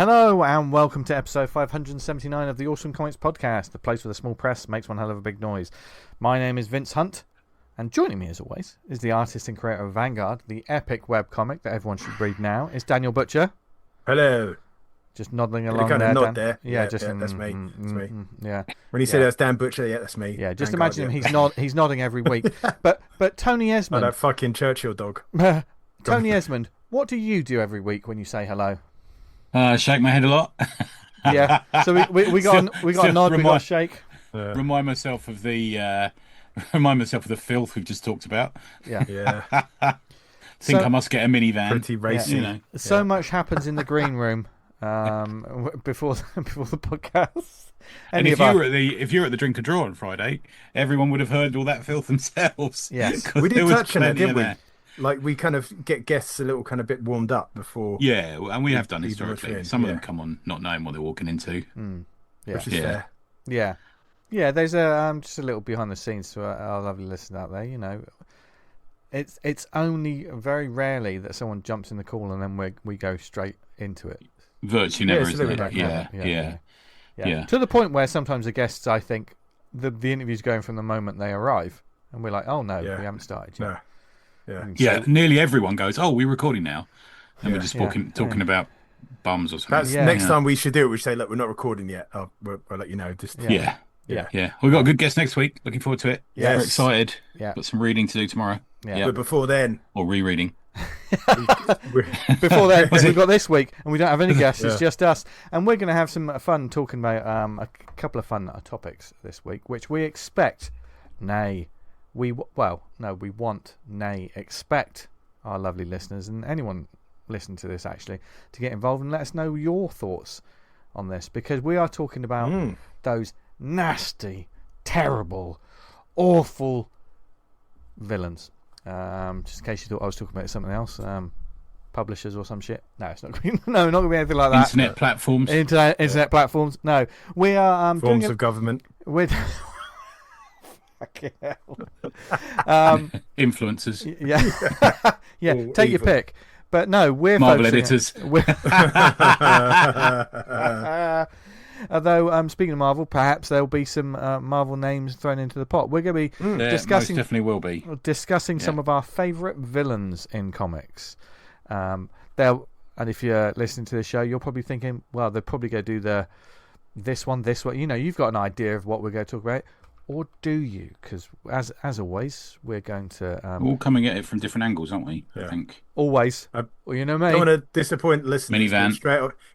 Hello and welcome to episode 579 of the Awesome Comics Podcast, the place where the small press makes one hell of a big noise. My name is Vince Hunt, and joining me as always is the artist and creator of Vanguard, the epic webcomic that everyone should read now. It's Daniel Butcher. Hello. Just nodding along kind there, of nod Dan. there. Yeah, that's me. That's me. Yeah. When you say that's Dan Butcher, yeah, that's me. Yeah, just Vanguard, imagine him. He's nodding every week. But Tony Esmond. Oh, that fucking Churchill dog. Tony Esmond, what do you do every week when you say hello? Shake my head a lot. Yeah. So we got a nod. We got a shake. Remind myself of the filth we've just talked about. Yeah. Think I must get a minivan. Pretty racy. You know. So much happens in the green room before the podcast. And if you were at the Drink and Draw on Friday, everyone would have heard all that filth themselves. Yes, we did touch on it, didn't we? Like we kind of get guests a little kind of bit warmed up before. Yeah, and we have done historically. Some of them come on not knowing what they're walking into. Yeah. Which is fair. Yeah. There's just a little behind the scenes to our lovely listeners out there. You know, it's only very rarely that someone jumps in the call and then we go straight into it. Virtually never, isn't it? Yeah. To the point where sometimes the guests, I think, the interview's going from the moment they arrive, and we're like, oh no, we haven't started yet. No. Yeah, nearly everyone goes, oh, we're recording now. And we're just talking about bums or something. That's next time we should do it. We say, look, we're not recording yet. We'll let you know. Just Yeah. We've got a good guest next week. Looking forward to it. Yes. We're excited. Yeah. Got some reading to do tomorrow. Yeah. But before then, or rereading. Before then, we've got this week, and we don't have any guests. It's just us, and we're going to have some fun talking about a couple of fun topics this week, which we expect, expect our lovely listeners and anyone listening to this actually to get involved and let us know your thoughts on this, because we are talking about those nasty, terrible, awful villains. Just in case you thought I was talking about something else, publishers or some shit. No, it's not. No, not going to be anything like that. Internet platforms. Internet platforms. No, we are forms of government. With fucking hell. Influencers. Yeah. Ooh, take evil. your pick. But no, we're Marvel focusing- editors. Although, speaking of Marvel, perhaps there'll be some Marvel names thrown into the pot. We're going to be discussing. Most definitely will be. Discussing some of our favourite villains in comics. And if you're listening to the show, you're probably thinking, well, they're probably going to do this one. You know, you've got an idea of what we're going to talk about. Or do you? Because as always, we're going to We're all coming at it from different angles, aren't we? Yeah. I think. always. Well, you know me. I don't want to disappoint listeners. Minivan.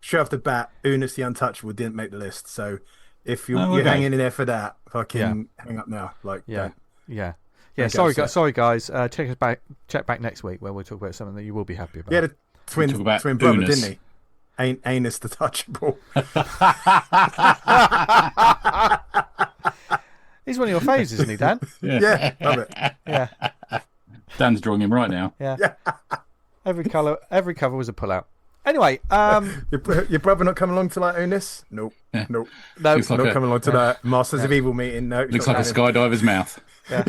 Straight off the bat, Unis the Untouchable didn't make the list. So if you're okay. hanging in there for that, fucking hang up now. Don't. Yeah. Don't Sorry, guys. Check back next week where we'll talk about something that you will be happy about. He had a twin brother, Unis. didn't he? Anus the Touchable. He's one of your faves, isn't he, Dan? Yeah, love it. Yeah. Dan's drawing him right now. Yeah. Every cover was a pullout. Anyway, Your brother not coming along to like Unis? Nope. no. Looks like Not coming along to that Masters of Evil meeting. No. Looks like a skydiver's mouth. Yeah.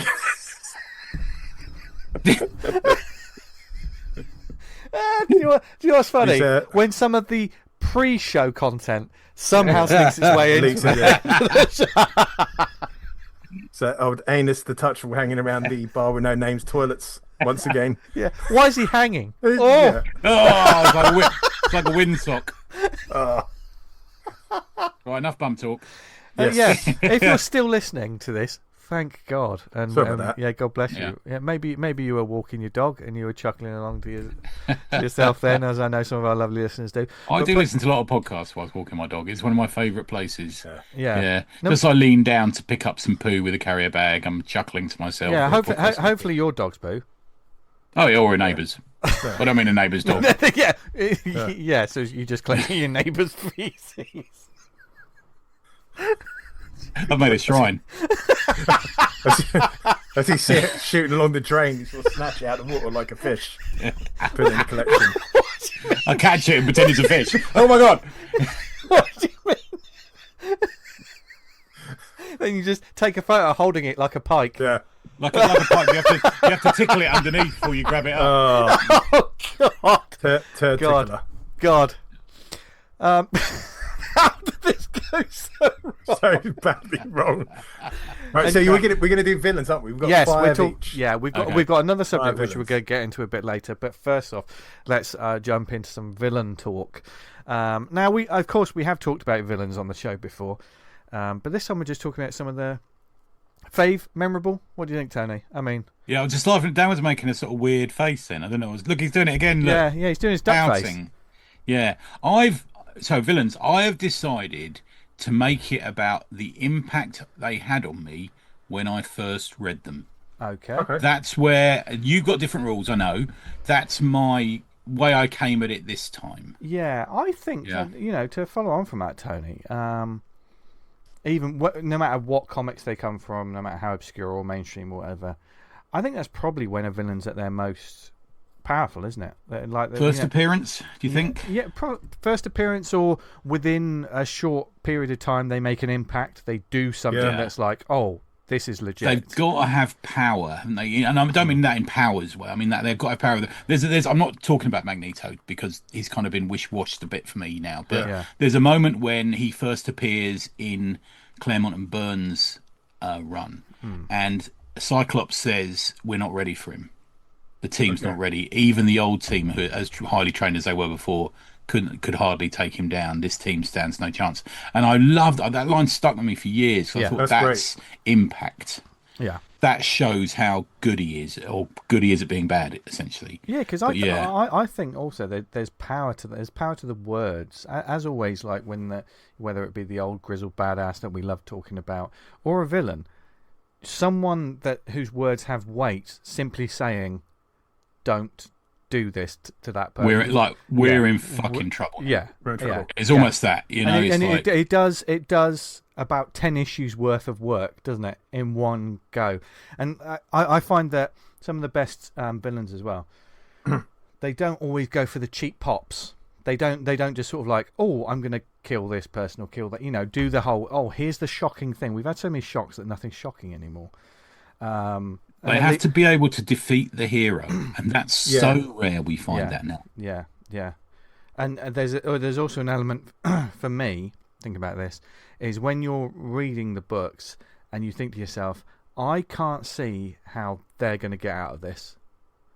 Do you know what's funny? When some of the pre-show content somehow sneaks its way into the show. So old Anus the Touchable hanging around the bar with no names toilets once again. Yeah. Why is he hanging? Yeah. Oh, it's like a windsock. Right, enough bum talk. Yes. If you're still listening to this, thank God. And Sorry about that. yeah, God bless you. Yeah, maybe you were walking your dog and you were chuckling along to yourself then, as I know some of our lovely listeners do. I do listen to a lot of podcasts whilst walking my dog. It's one of my favourite places. Yeah. Just I lean down to pick up some poo with a carrier bag. I'm chuckling to myself. Yeah, hopefully your dog's poo. Oh, yeah, or a neighbour's. I don't mean a neighbour's dog. Yeah. So you just clean your neighbour's feces. I've made a shrine. As he shooting along the drain, he's going to snatch it out of the water like a fish. Put it in the collection. I catch it and pretend it's a fish. Oh my God! What do you mean? Then you just take a photo holding it like a pike. Yeah. Like a pipe, you have to tickle it underneath before you grab it up. Oh God! Turd tickler. God. How did this go so wrong? So badly wrong. Right, so we're gonna do villains, aren't we? We've got Yes, five each. Yeah, we've got another subject which we're going to get into a bit later. But first off, let's jump into some villain talk. Now, we have talked about villains on the show before, but this time we're just talking about some of the memorable. What do you think, Tony? I mean, yeah, I was just laughing. Dan was making a sort of weird face then. I don't know. Look, he's doing it again. Look, yeah, he's doing his duck face. Yeah, villains. I have decided to make it about the impact they had on me when I first read them. Okay. That's where you've got different rules. I know. That's my way I came at it this time. Yeah, I think to follow on from that, Tony. No matter what comics they come from, no matter how obscure or mainstream or whatever, I think that's probably when a villain's at their most powerful, isn't it? Like first appearance, do you think? Yeah, first appearance, or within a short period of time, they make an impact. They do something that's like, oh, this is legit. They've got to have power, haven't they? And I don't mean that in power as well. I mean that they've got to have power. I'm not talking about Magneto because he's kind of been wish-washed a bit for me now. But there's a moment when he first appears in Claremont and Burns' run, and Cyclops says, "We're not ready for him. The team's not ready. Even the old team, who as highly trained as they were before, could hardly take him down. This team stands no chance." And I loved that line. Stuck with me for years. So I thought that's impact. Yeah, that shows how good he is, or good he is at being bad, essentially. Yeah, because I think also that there's power to the words. As always, like whether it be the old grizzled badass that we love talking about, or a villain, someone whose words have weight, simply saying, "Don't do this to that person." We're in fucking trouble. Yeah, It's almost that, and it does about 10 issues worth of work, doesn't it, in one go? And I find that some of the best villains as well, they don't always go for the cheap pops. They don't just sort of like, oh, I'm going to kill this person or kill that. Do the whole, oh, here's the shocking thing. We've had so many shocks that nothing's shocking anymore. They have to be able to defeat the hero, and that's so rare we find that now. Yeah. And there's also an element for me, think about this, is when you're reading the books and you think to yourself, I can't see how they're going to get out of this.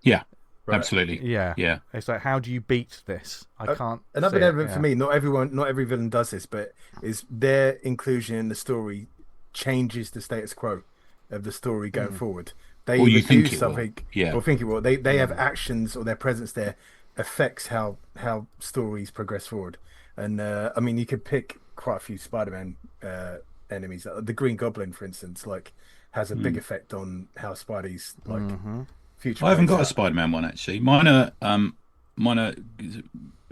Yeah, absolutely. Yeah. It's like, how do you beat this? I can't. Another element for me, not every villain does this, but is their inclusion in the story changes the status quo of the story going forward. They or you think do something, or think it will. They have actions, or their presence there affects how stories progress forward. And I mean, you could pick quite a few Spider-Man enemies. The Green Goblin, for instance, has a big effect on how Spidey's future. I haven't got a Spider-Man one actually. Mine are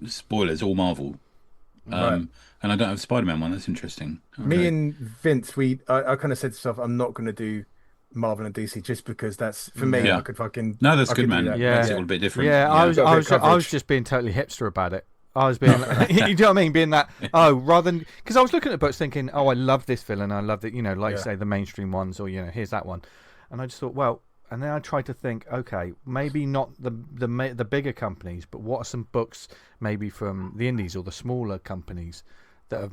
spoilers, all Marvel. And I don't have a Spider-Man one. That's interesting. Okay. Me and Vince, I kind of said to myself, I'm not going to do Marvel and DC just because that's for me. I could fucking that's good, man. That. Yeah, makes it all a bit different. Yeah, I was just being totally hipster about it. I was being, you know what I mean, being that, rather than, because I was looking at the books thinking, I love this villain, I love that, like you say, the mainstream ones, or here's that one, and I just thought, well, and then I tried to think, okay, maybe not the bigger companies, but what are some books maybe from the indies or the smaller companies that have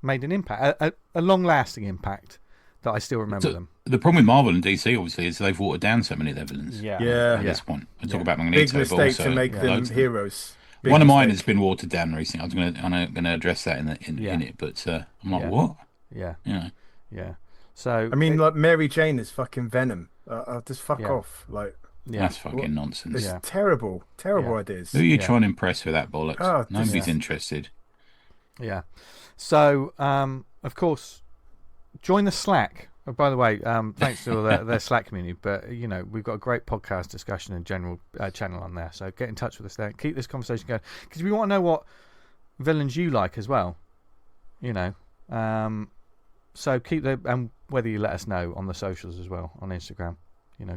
made an impact, a long-lasting impact that I still remember them. The problem with Marvel and DC, obviously, is they've watered down so many of their villains. Yeah. At this point, I talk about Magneto, big mistake but also to make them heroes. One of mine has been watered down recently. I'm going to address that in it, but I'm like, what? Yeah. Yeah. So I mean, like Mary Jane is fucking Venom. I'll just fuck off. Like, that's fucking nonsense. It's terrible ideas. Who are you trying to impress with that bollocks? Oh, nobody's interested. Yeah. So of course, join the Slack. Oh, by the way, thanks to their Slack community, but we've got a great podcast discussion and general channel on there. So get in touch with us there. Keep this conversation going because we want to know what villains you like as well. So keep and whether you let us know on the socials as well on Instagram.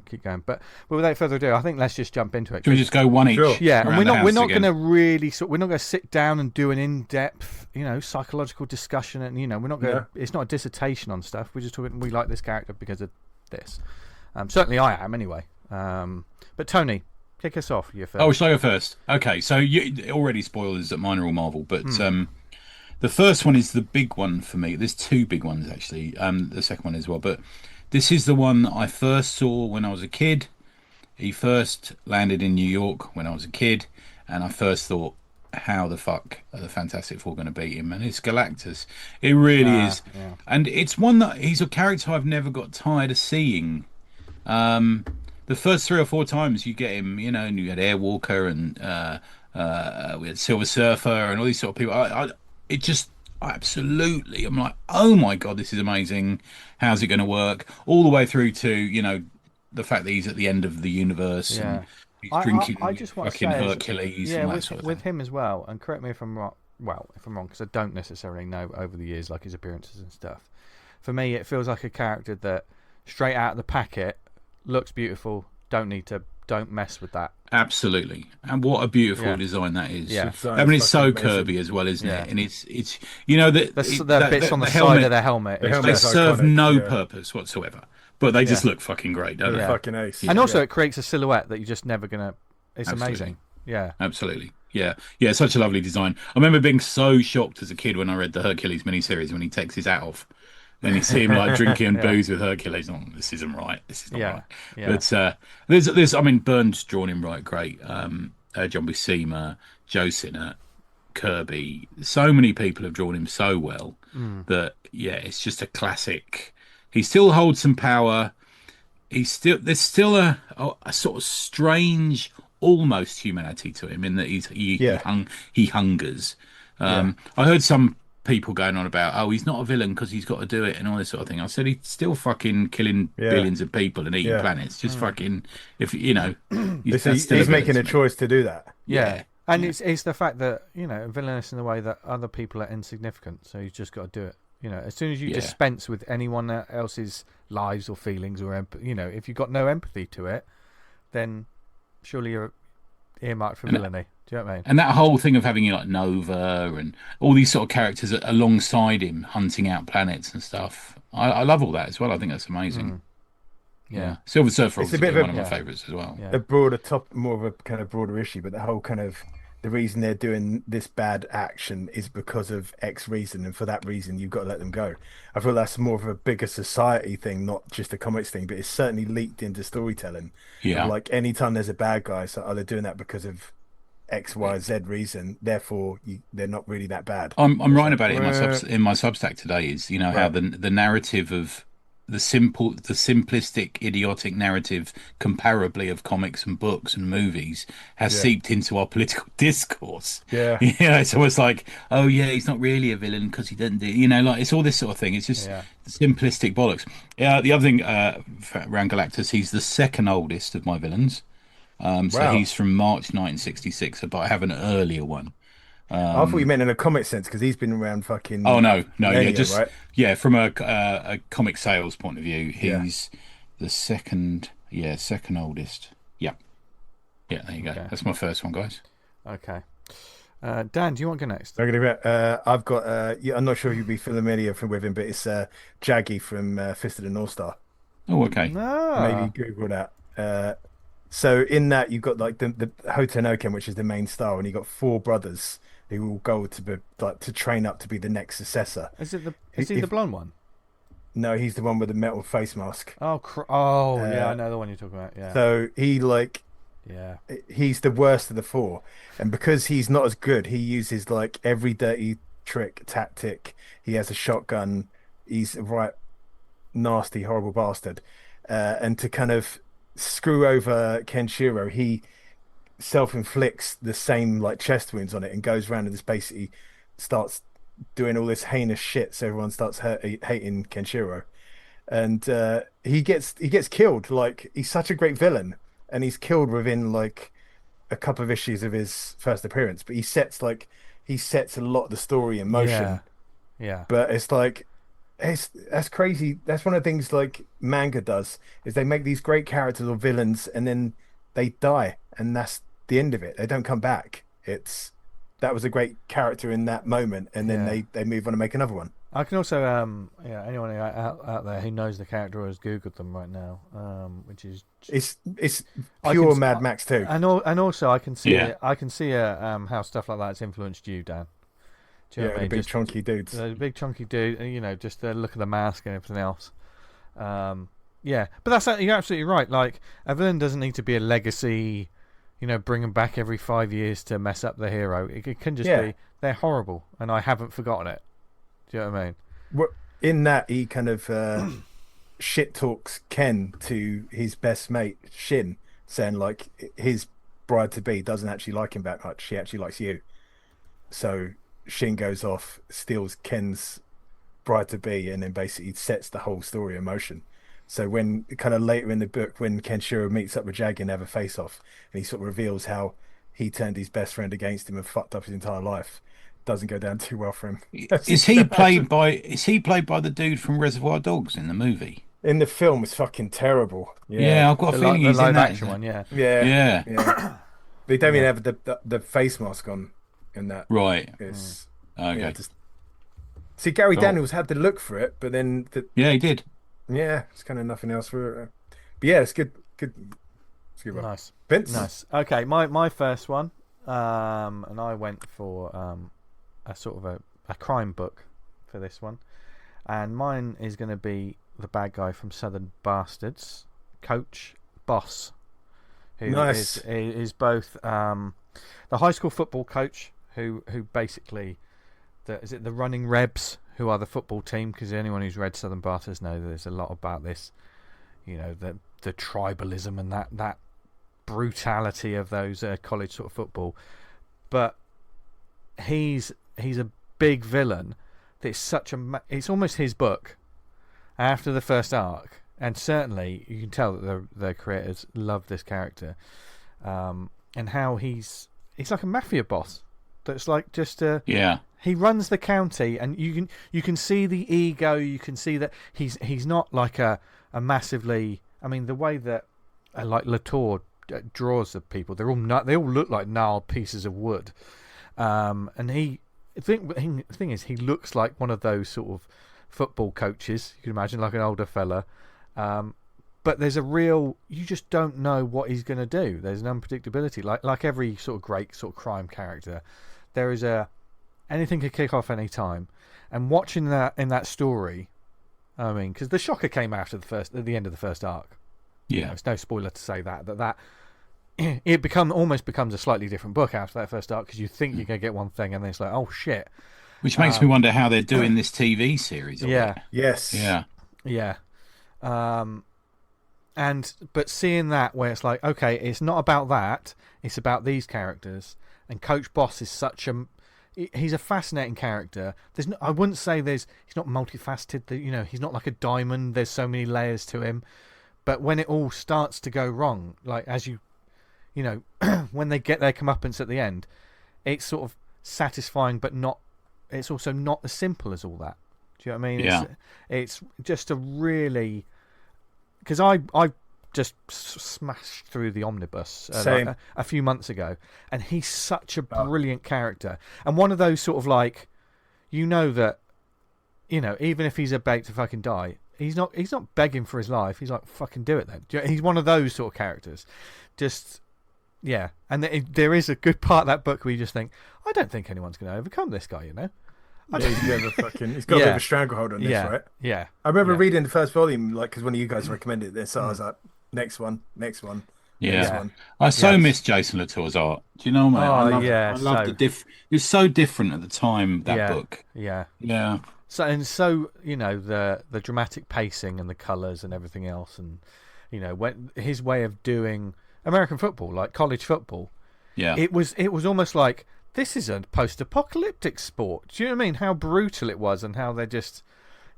Keep going. But without further ado, I think let's just jump into it. Can we just go one each? Sure. Yeah, and we're not going to really we're not going to sit down and do an in-depth, psychological discussion, and we're not going. It's not a dissertation on stuff. We're just talking. We like this character because of this. Certainly, I am anyway. But Tony, kick us off. You first. Oh, shall I go first? Okay, so you already spoilers that mine are all Marvel, but The first one is the big one for me. There's two big ones actually. The second one as well, but this is the one that I first saw when I was a kid. He first landed in New York when I was a kid, and I first thought, how the fuck are the Fantastic Four going to beat him? And it's Galactus. It really is. Yeah. And it's one that he's a character I've never got tired of seeing. The first 3 or 4 times you get him, and you had Airwalker and we had Silver Surfer and all these sort of people. I'm like, oh my God, this is amazing. How's it going to work? All the way through to, the fact that he's at the end of the universe and he's drinking I just want fucking to say Hercules. Yeah, and that with, sort of with thing. him as well, and correct me if I'm wrong. Well, if I'm wrong, because I don't necessarily know over the years, like his appearances and stuff. For me, it feels like a character that straight out of the packet looks beautiful. Don't mess with that. Absolutely, and what a beautiful design that is. Yeah. I mean, it's so Amazing. Kirby as well, isn't Yeah. it? And it's the bits on the side helmet, of their helmet. The it's they helmet's just- serve iconic, no yeah. purpose whatsoever, but they just look fucking great, don't Yeah. they? Fucking ace. and also Yeah. it creates a silhouette that you're just never gonna. It's Absolutely. amazing. Yeah. Absolutely. Yeah. Such a lovely design. I remember being so shocked as a kid when I read the Hercules miniseries when he takes his hat off. And you see him like drinking booze with Hercules. Oh, this isn't right. This is not right. Yeah. But there's. I mean, Burns drawn him right great. John Buscema, Joe Sinnott, Kirby. So many people have drawn him so well that it's just a classic. He still holds some power. There's still a sort of strange, almost humanity to him in that he hungers. I heard some people going on about, oh, he's not a villain because he's got to do it and all this sort of thing. I said he's still fucking killing billions of people and eating planets. Just fucking, if He's making a choice to do that. Yeah. And it's the fact that, villainous in the way that other people are insignificant, so he's just got to do it. As soon as you dispense with anyone else's lives or feelings or if you've got no empathy to it, then surely you're earmarked for villainy. Do you know what I mean? And that whole thing of having like Nova and all these sort of characters alongside him hunting out planets and stuff. I love all that as well. I think that's amazing. Yeah. Silver Surfer is one of my favourites as well. A more of a kind of broader issue, but the whole kind of the reason they're doing this bad action is because of X reason, and for that reason you've got to let them go. I feel that's more of a bigger society thing, not just a comics thing, but it's certainly leaked into storytelling. Yeah. Like anytime there's a bad guy, so they're doing that because of X, Y, Z reason. Therefore, they're not really that bad. I'm writing about it in my Substack today. Is how the narrative of the simplistic, idiotic narrative, comparably of comics and books and movies, has seeped into our political discourse. Yeah, it's almost like, oh yeah, he's not really a villain because he doesn't do, like it's all this sort of thing. It's just simplistic bollocks. The other thing around Galactus, he's the second oldest of my villains. So he's from March 1966, but I have an earlier one. I thought you meant in a comic sense because he's been around fucking. Oh no, millennia, right? From a comic sales point of view, he's the second oldest. Yeah, there you go. Okay. That's my first one, guys. Okay, Dan, do you want to go next? I've got. I'm not sure if you'd be familiar with him, but it's Jaggy from Fist of the North Star. Oh, okay. Maybe Google that. So in that you've got like the Hotonoken, which is the main star, and you've got 4 brothers who will go to train up to be the next successor. Is he the blonde one? No, he's the one with the metal face mask. I know the one you're talking about. Yeah. So he's the worst of the 4, and because he's not as good, he uses like every dirty trick, tactic. He has a shotgun. He's a right nasty, horrible bastard, and to kind of screw over Kenshiro, he self-inflicts the same like chest wounds on it and goes around and just basically starts doing all this heinous shit, so everyone starts hating Kenshiro, and he gets killed. Like, he's such a great villain, and he's killed within like a couple of issues of his first appearance, but he sets a lot of the story in motion. But it's like that's crazy. That's one of the things like manga does, is they make these great characters or villains and then they die, and that's the end of it. They don't come back. That was a great character in that moment, and then they move on and make another one. I can also anyone out there who knows the character or has googled them right now, which is it's pure Mad Max too. And also I can see how stuff like that's influenced you, Dan. Do you know what I mean? The big Just chunky dudes. the big chunky dude, and, you know, just the look of the mask and everything else. Yeah, but you're absolutely right. Like, a villain doesn't need to be a legacy, you know, bring them back every 5 years to mess up the hero. It can just be they're horrible, and I haven't forgotten it. Do you know what I mean? Well, in that, he kind of shit talks Ken to his best mate Shin, saying like his bride to be doesn't actually like him that much. She actually likes you. So Shin goes off, steals Ken's bride to be, and then basically sets the whole story in motion. So when kind of later in the book, when Kenshiro meets up with Jaggy and have a face off, and he sort of reveals how he turned his best friend against him and fucked up his entire life, doesn't go down too well for him. Is he played by the dude from Reservoir Dogs in the movie? In the film, it's fucking terrible. Yeah, I've got a feeling he's in that action one. Yeah. They don't even have the face mask on in that. Right. It's, okay. See, Gary Daniels had the look for it, but then he did. Yeah, it's kind of nothing else for it. But yeah, it's good. It's a good one. Nice. Vince? Nice. Okay, my first one, and I went for a sort of a crime book for this one, and mine is going to be the bad guy from Southern Bastards, Coach Boss, who is both the high school football coach who basically is it the Running Rebs, who are the football team, because anyone who's read Southern Bastards knows there's a lot about this, you know, the tribalism and that brutality of those college sort of football. But he's a big villain. That's such it's almost his book after the first arc, and certainly you can tell that the creators love this character, and how he's like a mafia boss. That's like just he runs the county, and you can see the ego. You can see that he's not like a massively. I mean, the way that like Latour draws the people, they all look like gnarled pieces of wood. And the thing is, he looks like one of those sort of football coaches. You can imagine, like an older fella. But there's you just don't know what he's going to do. There's an unpredictability, like every sort of great sort of crime character. There is anything could kick off any time, and watching that in that story, I mean, because the shocker came after at the end of the first arc. Yeah, you know, it's no spoiler to say that it almost becomes a slightly different book after that first arc, because you think you're going to get one thing, and then it's like, oh shit. Which makes me wonder how they're doing this TV series. Yes. Yeah. But seeing that, where it's like, okay, it's not about that, it's about these characters, and Coach Boss is he's a fascinating character. I wouldn't say he's not multifaceted. You know, he's not like a diamond. There's so many layers to him. But when it all starts to go wrong, like as you know, when they get their comeuppance at the end, it's sort of satisfying, but not. It's also not as simple as all that. Do you know what I mean? Yeah. It's just a really, because I just smashed through the omnibus a few months ago, and he's such a brilliant character, and one of those sort of like, you know that, you know, even if he's about to fucking die, he's not begging for his life. He's like, fucking do it then. He's one of those sort of characters. Just, yeah. And there is a good part of that book where you just think, I don't think anyone's going to overcome this guy, you know? He's got a bit of a stranglehold on this, right? Yeah. I remember reading the first volume, like, because one of you guys recommended this, so I was like, next one. Yeah, next one. I miss Jason Latour's art. Do you know, mate? I love the It's so different at the time, that book. Yeah. So you know, the dramatic pacing and the colours and everything else, and you know, when his way of doing American football, like college football, it was almost like, this is a post-apocalyptic sport. Do you know what I mean? How brutal it was, and how they're just,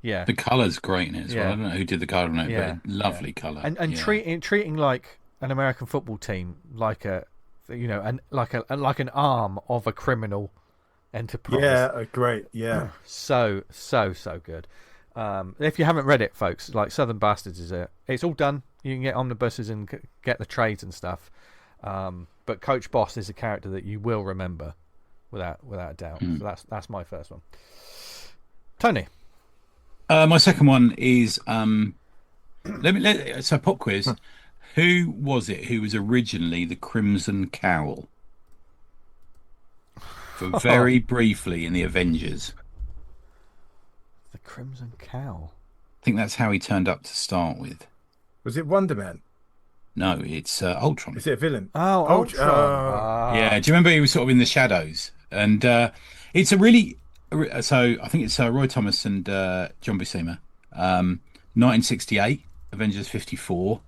the colour's great in it as well. I don't know who did the colour on it, but lovely colour. And treating like an American football team like like an arm of a criminal enterprise. Yeah, great. Yeah, so good. If you haven't read it, folks, like Southern Bastards it's all done. You can get omnibuses and get the trades and stuff. But Coach Boss is a character that you will remember without a doubt. So that's my first one. Tony. My second one is so pop quiz. Who was it who was originally the Crimson Cowl? for very briefly in the Avengers. The Crimson Cowl. I think that's how he turned up to start with. Was it Wonder Man? No, it's Ultron. Is it a villain? Oh, Ultron. Yeah, do you remember he was sort of in the shadows? And it's a really... So I think it's Roy Thomas and John Buscema. 1968, Avengers 54.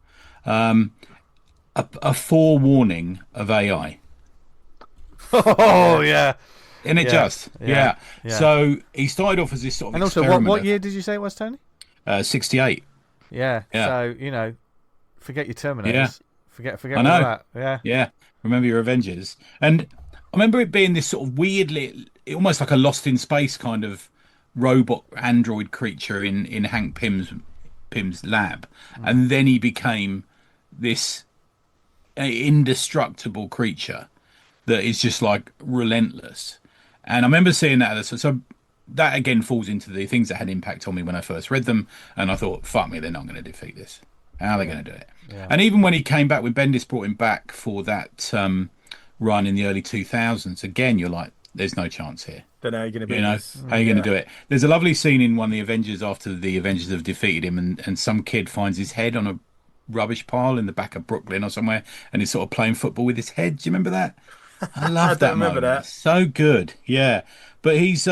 A forewarning of AI. Oh, yeah. And it just, yeah. So he started off as this sort of And also, what year did you say it was, Tony? 68. Yeah. So, forget your Terminators. Yeah. Forget all that. Yeah. Yeah. Remember your Avengers. And I remember it being this sort of weirdly, almost like a Lost in Space kind of robot android creature in Hank Pym's lab. And then he became this indestructible creature that is just like relentless. And I remember seeing that. So that again falls into the things that had impact on me when I first read them. And I thought, fuck me, they're not going to defeat this. How are they going to do it? Yeah. And even when he came back, when Bendis brought him back for that run in the early 2000s, again, you're like, there's no chance here. Don't know how you're going to be. How are you going to do it? There's a lovely scene in one of the Avengers after the Avengers have defeated him, and some kid finds his head on a rubbish pile in the back of Brooklyn or somewhere, and he's sort of playing football with his head. Do you remember that? I love that moment. That. So good, yeah. But he's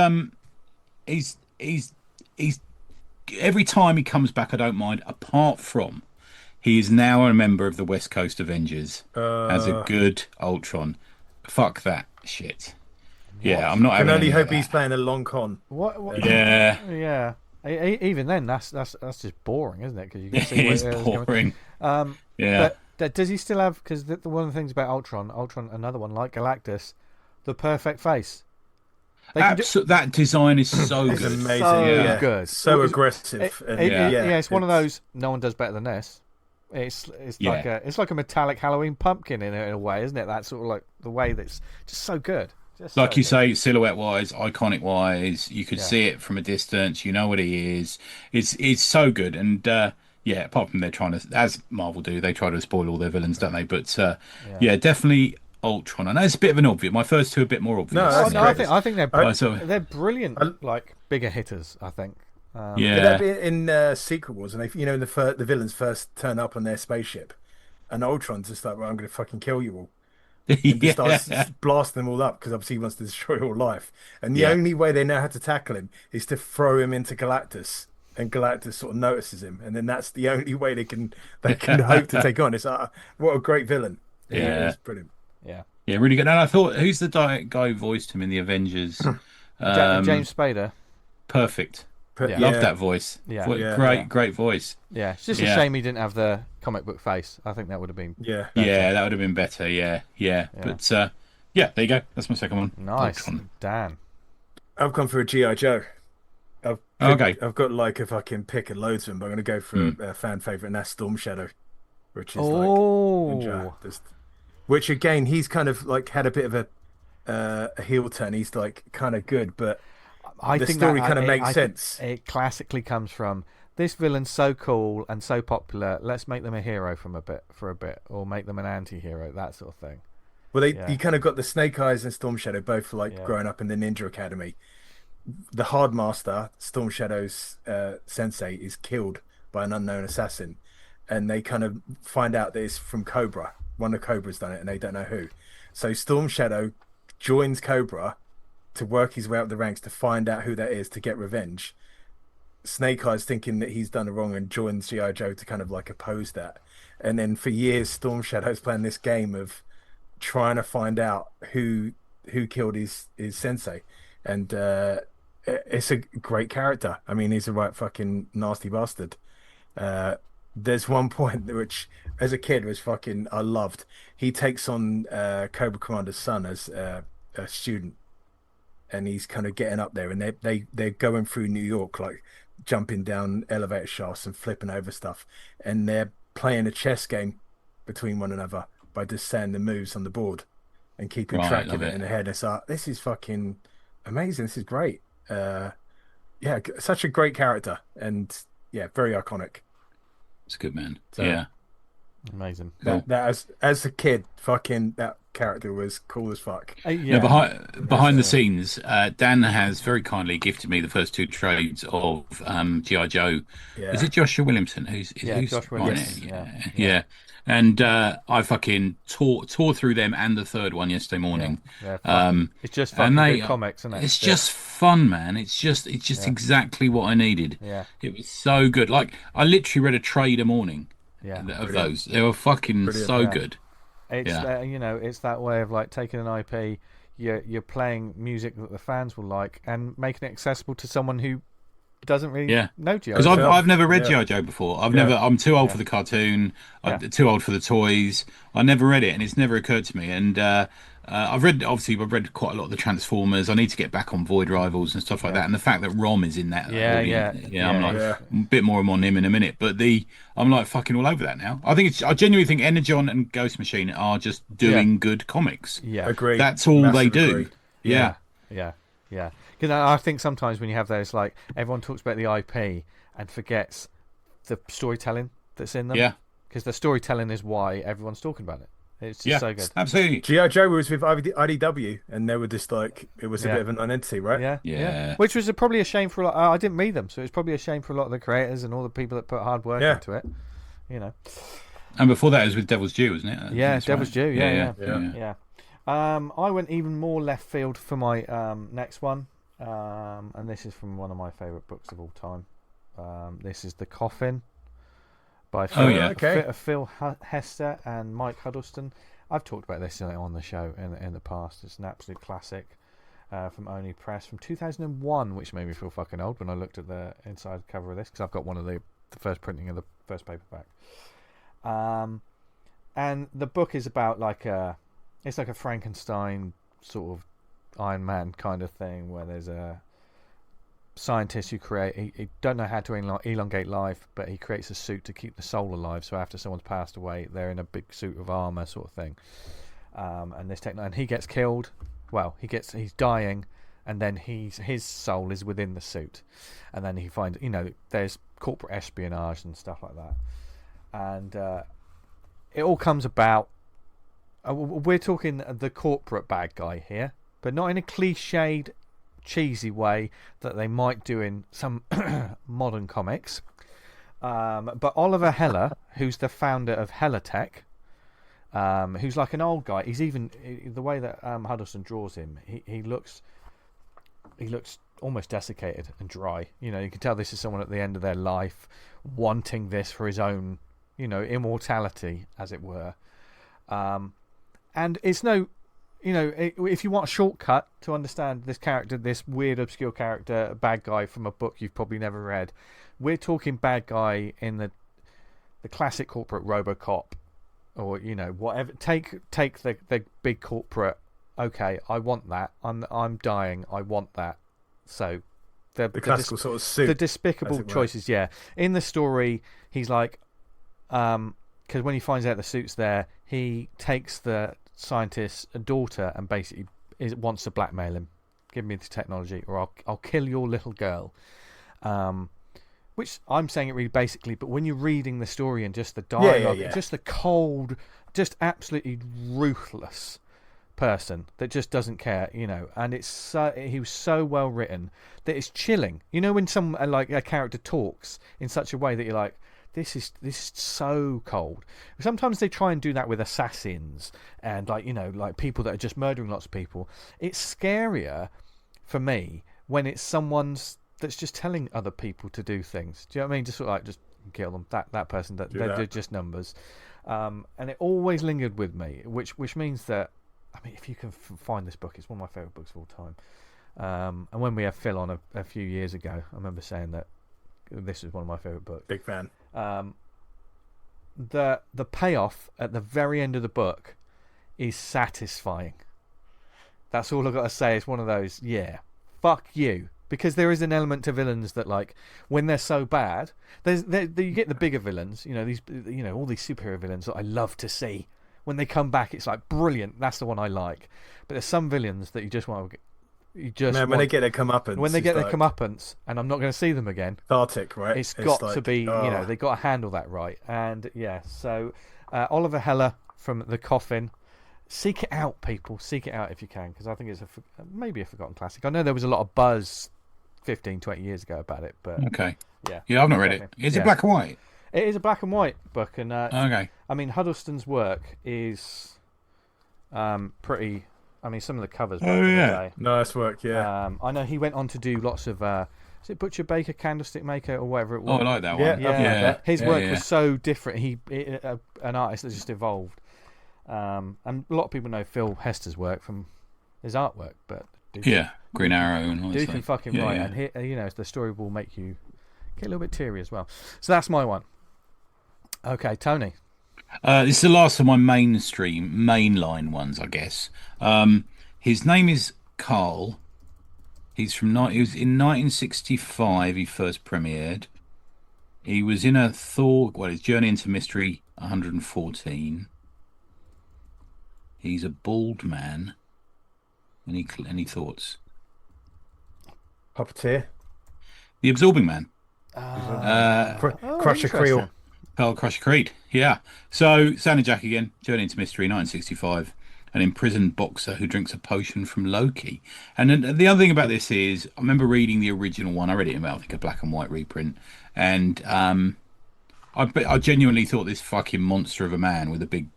every time he comes back, I don't mind. Apart from, he is now a member of the West Coast Avengers as a good Ultron. Fuck that shit. Yeah, I'm not. I can only hope he's playing a long con. What? Yeah. Yeah. Even then, that's just boring, isn't it? Because you can see it is boring. Yeah. But does he still have? Because one of the things about Ultron, another one like Galactus, the perfect face. That design is so good. It's amazing. So good. So aggressive. It's one of those. No one does better than this. It's like a metallic Halloween pumpkin in a way, isn't it? That's sort of like the way that's just so good. Like you say, silhouette wise, iconic wise, you could see it from a distance. You know what he is. It's so good. And apart from they're trying to, as Marvel do, they try to spoil all their villains, don't they? But definitely Ultron. I know it's a bit of an obvious. My first two are a bit more obvious. I think they're brilliant, like bigger hitters. I think. Could that be in Secret Wars? And they, the villains first turn up on their spaceship, and Ultron's just like, well, I'm going to fucking kill you all. And just starts blasting them all up because obviously he wants to destroy all life. And the only way they know how to tackle him is to throw him into Galactus, and Galactus sort of notices him, and then that's the only way they can hope to take on. It's what a great villain! It's brilliant. Yeah, really good. And I thought, who's the guy who voiced him in the Avengers? James Spader. Perfect. Love that voice. Great voice. Yeah, it's just a shame he didn't have the comic book face. I think that would have been better. That would have been better. Yeah. But there you go. That's my second one. Nice, Dan. I've gone for a G.I. Joe. I've got like a fucking pick of loads of them, but I'm going to go for a fan favorite, and that's Storm Shadow, which is which again he's kind of like had a bit of a heel turn. He's like kind of good, but I think the story kind of makes sense. It classically comes from this villain's so cool and so popular. Let's make them a hero for a bit, or make them an anti-hero, that sort of thing. Well, you kind of got the Snake Eyes and Storm Shadow both growing up in the Ninja Academy. The Hard Master, Storm Shadow's sensei, is killed by an unknown assassin, and they kind of find out that it's from Cobra. One of Cobra's done it, and they don't know who. So Storm Shadow joins Cobra to work his way up the ranks to find out who that is to get revenge. Snake Eyes thinking that he's done it wrong and joins G.I. Joe to kind of like oppose that. And then for years, Storm Shadow's playing this game of trying to find out who killed his sensei. And it's a great character. I mean, he's a right fucking nasty bastard. There's one point which, as a kid, was fucking I loved. He takes on Cobra Commander's son as a student, and he's kind of getting up there, and they're going through New York, like jumping down elevator shafts and flipping over stuff, and they're playing a chess game between one another by just saying the moves on the board and keeping track of it in their head. It's like, this is fucking amazing. This is great. Such a great character, and very iconic. It's good, man. Amazing. That as a kid, fucking that character was cool as fuck. Yeah. Behind the scenes, Dan has very kindly gifted me the first 2 trades of G.I. Joe. Yeah. Is it Joshua Williamson? Who's Josh Williams. Yeah. And I fucking tore through them and the 3rd one yesterday morning. It's just fucking good comics, isn't it? It's just fun, man. It's just exactly what I needed. Yeah. It was so good. Like, I literally read a trade a morning of those. They were fucking so good. It's it's that way of like taking an IP, you're playing music that the fans will like and making it accessible to someone who doesn't really know G.I. Joe. Because I've never read G.I. Joe before. I'm too old for the cartoon. I'm too old for the toys. I never read it, and it's never occurred to me. And I've read quite a lot of the Transformers. I need to get back on Void Rivals and stuff like that. And the fact that Rom is in that, I'm like a bit more on him in a minute. But I'm like fucking all over that now. I genuinely think Energon and Ghost Machine are just doing good comics. Yeah, agree. That's all they do. Yeah. Because I think sometimes when you have those, like, everyone talks about the IP and forgets the storytelling that's in them. Yeah. Because the storytelling is why everyone's talking about it. It's just so good. Absolutely. G.I. Joe was with IDW, and they were just like, it was a bit of a non-entity, right? Yeah. Which was probably a shame for a lot. I didn't meet them, so it's probably a shame for a lot of the creators and all the people that put hard work into it. You know. And before that, it was with Devil's Due, wasn't it? Yeah, Devil's Due. Yeah. I went even more left field for my next one. And this is from one of my favourite books of all time. This is The Coffin by Phil Hester and Mike Huddleston. I've talked about this on the show in the past. It's an absolute classic from Oni Press from 2001, which made me feel fucking old when I looked at the inside cover of this, because I've got one of the first printing of the first paperback. And the book is about it's like a Frankenstein sort of Iron Man kind of thing, where there's a scientist who he don't know how to elongate life, but he creates a suit to keep the soul alive, so after someone's passed away they're in a big suit of armor sort of thing. And he gets killed. He's dying, and then his soul is within the suit, and then he finds there's corporate espionage and stuff like that, and it all comes about. We're talking the corporate bad guy here, but not in a cliched, cheesy way that they might do in some modern comics. But Oliver Heller, who's the founder of Hellatech, who's like an old guy. He's even the way that Huddleston draws him. He looks almost desiccated and dry. You can tell this is someone at the end of their life wanting this for his own, immortality, as it were. And it's no. If you want a shortcut to understand this character, this weird, obscure character, bad guy from a book you've probably never read, we're talking bad guy in the classic corporate RoboCop, or whatever. Take the big corporate. Okay, I want that. I'm dying. I want that. So the classical sort of suit. The despicable choices. Yeah, in the story, he's like, because when he finds out the suit's there, he takes the scientist's daughter and basically wants to blackmail him. Give me the technology, or I'll kill your little girl. Which I'm saying it really basically, but when you're reading the story and just the dialogue, just the cold, just absolutely ruthless person that just doesn't care, and he was so well written that it's chilling. When some like a character talks in such a way that you're like, this is so cold. Sometimes they try and do that with assassins and like people that are just murdering lots of people. It's scarier for me when it's someone's that's just telling other people to do things. Do you know what I mean? Just sort of like, just kill them. That person they're just numbers. And it always lingered with me, which means that, I mean, if you can find this book, it's one of my favourite books of all time. And when we had Phil on a few years ago, I remember saying that this is one of my favourite books. Big fan. The payoff at the very end of the book is satisfying. That's all I've got to say. It's one of those, fuck you. Because there is an element to villains that, like, when they're so bad, you get the bigger villains, these, all these superhero villains that I love to see. When they come back, it's like brilliant. That's the one I like. But there's some villains that you just want to. When they get their comeuppance. When they get their comeuppance, and I'm not going to see them again. Cathartic, right? It's got to be, they've got to handle that right. And so Oliver Heller from The Coffin, seek it out, people. Seek it out if you can, because I think it's maybe a forgotten classic. I know there was a lot of buzz 15, 20 years ago about it, but okay. Yeah, I've not read it. Is it black and white? It is a black and white book, and okay. I mean, Huddlestone's work is pretty. I mean, some of the covers. Nice work. Yeah. I know he went on to do lots of. Is it Butcher Baker, Candlestick Maker, or whatever it was? Oh, I like that one. Yeah. His work was so different. An artist that just evolved. And a lot of people know Phil Hester's work from his artwork, but Green Arrow and all that. Duke can fucking write, and the story will make you get a little bit teary as well. So that's my one. Okay, Tony. This is the last of my mainline ones, I guess. His name is Carl. He was in 1965. He first premiered. He was in a Thor. His Journey into Mystery 114. He's a bald man. Any thoughts? Puppeteer. The Absorbing Man. Crusher Creel. Carl Crusher Creed. Yeah. So Sand and Jack again. Journey into Mystery 1965. An imprisoned boxer who drinks a potion from Loki. And then the other thing about this is, I remember reading the original one. I read it in, I think, a black and white reprint. And I genuinely thought this fucking monster of a man with a big,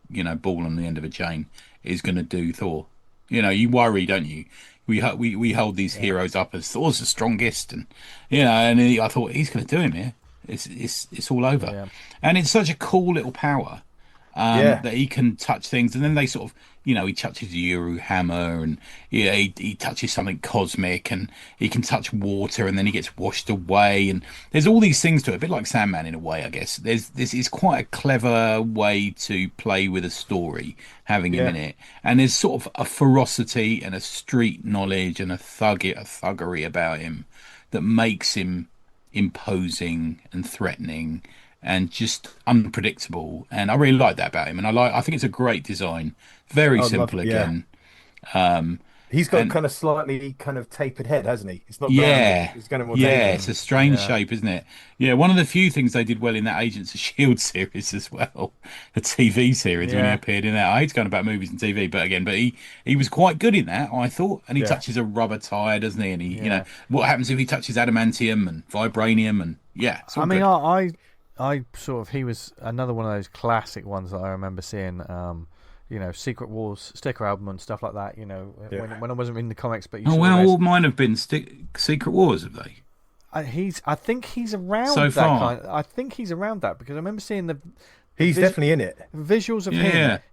ball on the end of a chain is going to do Thor. You worry, don't you? We hold these heroes up as Thor's the strongest, and I thought he's going to do him here. It's all over, and it's such a cool little power that he can touch things, and then they sort of, he touches the Uru hammer, and he touches something cosmic, and he can touch water, and then he gets washed away, and there's all these things to it, a bit like Sandman in a way, I guess. This is quite a clever way to play with a story, having him in it, and there's sort of a ferocity and a street knowledge and a thuggery about him that makes him imposing and threatening and just unpredictable, and I really like that about him, and I think it's a great design. Very simple again. He's got kind of slightly kind of tapered head, hasn't he? It's not rounded. It's kind of more it's a strange shape, isn't it? Yeah, one of the few things they did well in that Agents of Shield series as well, the TV series when he appeared in that. I hate going about movies and TV, but he was quite good in that, I thought. And he touches a rubber tire, doesn't he? And he, what happens if he touches adamantium and vibranium and I mean, I sort of, he was another one of those classic ones that I remember seeing. Secret Wars sticker album and stuff like that. When I wasn't reading the comics, but all mine have been Secret Wars, have they? I think he's around so that far. I think he's around that because I remember seeing he's definitely in it. Visuals of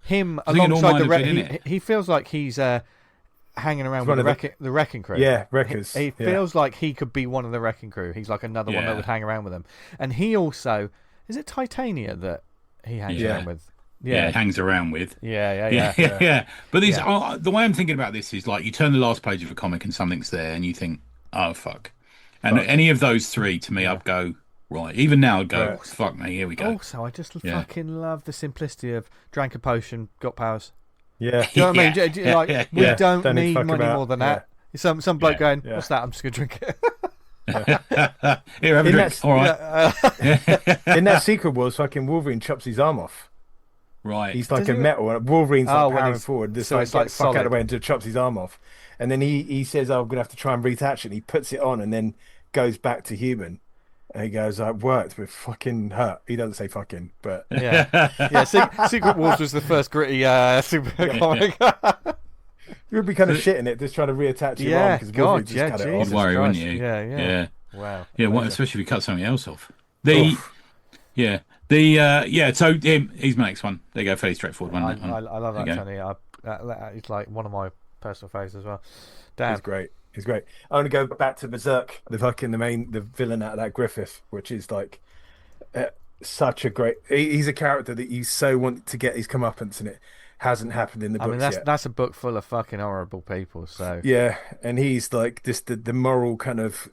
him alongside the he feels like he's hanging around with the Wrecking Crew. Yeah, Wreckers. He feels like he could be one of the Wrecking Crew. He's like another one that would hang around with them. And he also, is it Titania that he hangs around with? Yeah, hangs around with. Yeah. But these, the way I'm thinking about this is like you turn the last page of a comic and something's there, and you think, "Oh fuck!" And any of those three to me, I'd go right. Even now, I'd go, "Fuck me, here we go." Also, I just fucking love the simplicity of drank a potion, got powers. Yeah, do you know what I mean? Like we don't need money more than that. Some bloke going, "What's that? I'm just gonna drink it." Here, have a drink. All right. In that Secret Wars, fucking Wolverine chops his arm off. Right. He's like a metal, and Wolverine's like powering forward. This guy's like fuck out of the way and chops his arm off. And then he says, I'm going to have to try and reattach it. And he puts it on and then goes back to human. And he goes, I worked with fucking hurt. He doesn't say fucking, but... Secret Wars was the first gritty super comic. You would be kind of shitting it, just trying to reattach your arm. Because Wolverine just cut it off. You'd worry, wouldn't you? Yeah. Wow. Yeah, especially if you cut something else off. So he's my next one. There you go, fairly straightforward one. I love that, Tony. It's like one of my personal favourites as well. Damn. He's great. I want to go back to Berserk, the villain out of that, Griffith, which is like such a great... He's a character that you so want to get his comeuppance, and it hasn't happened in the books yet. That's a book full of fucking horrible people, so... Yeah, and he's like the moral kind of...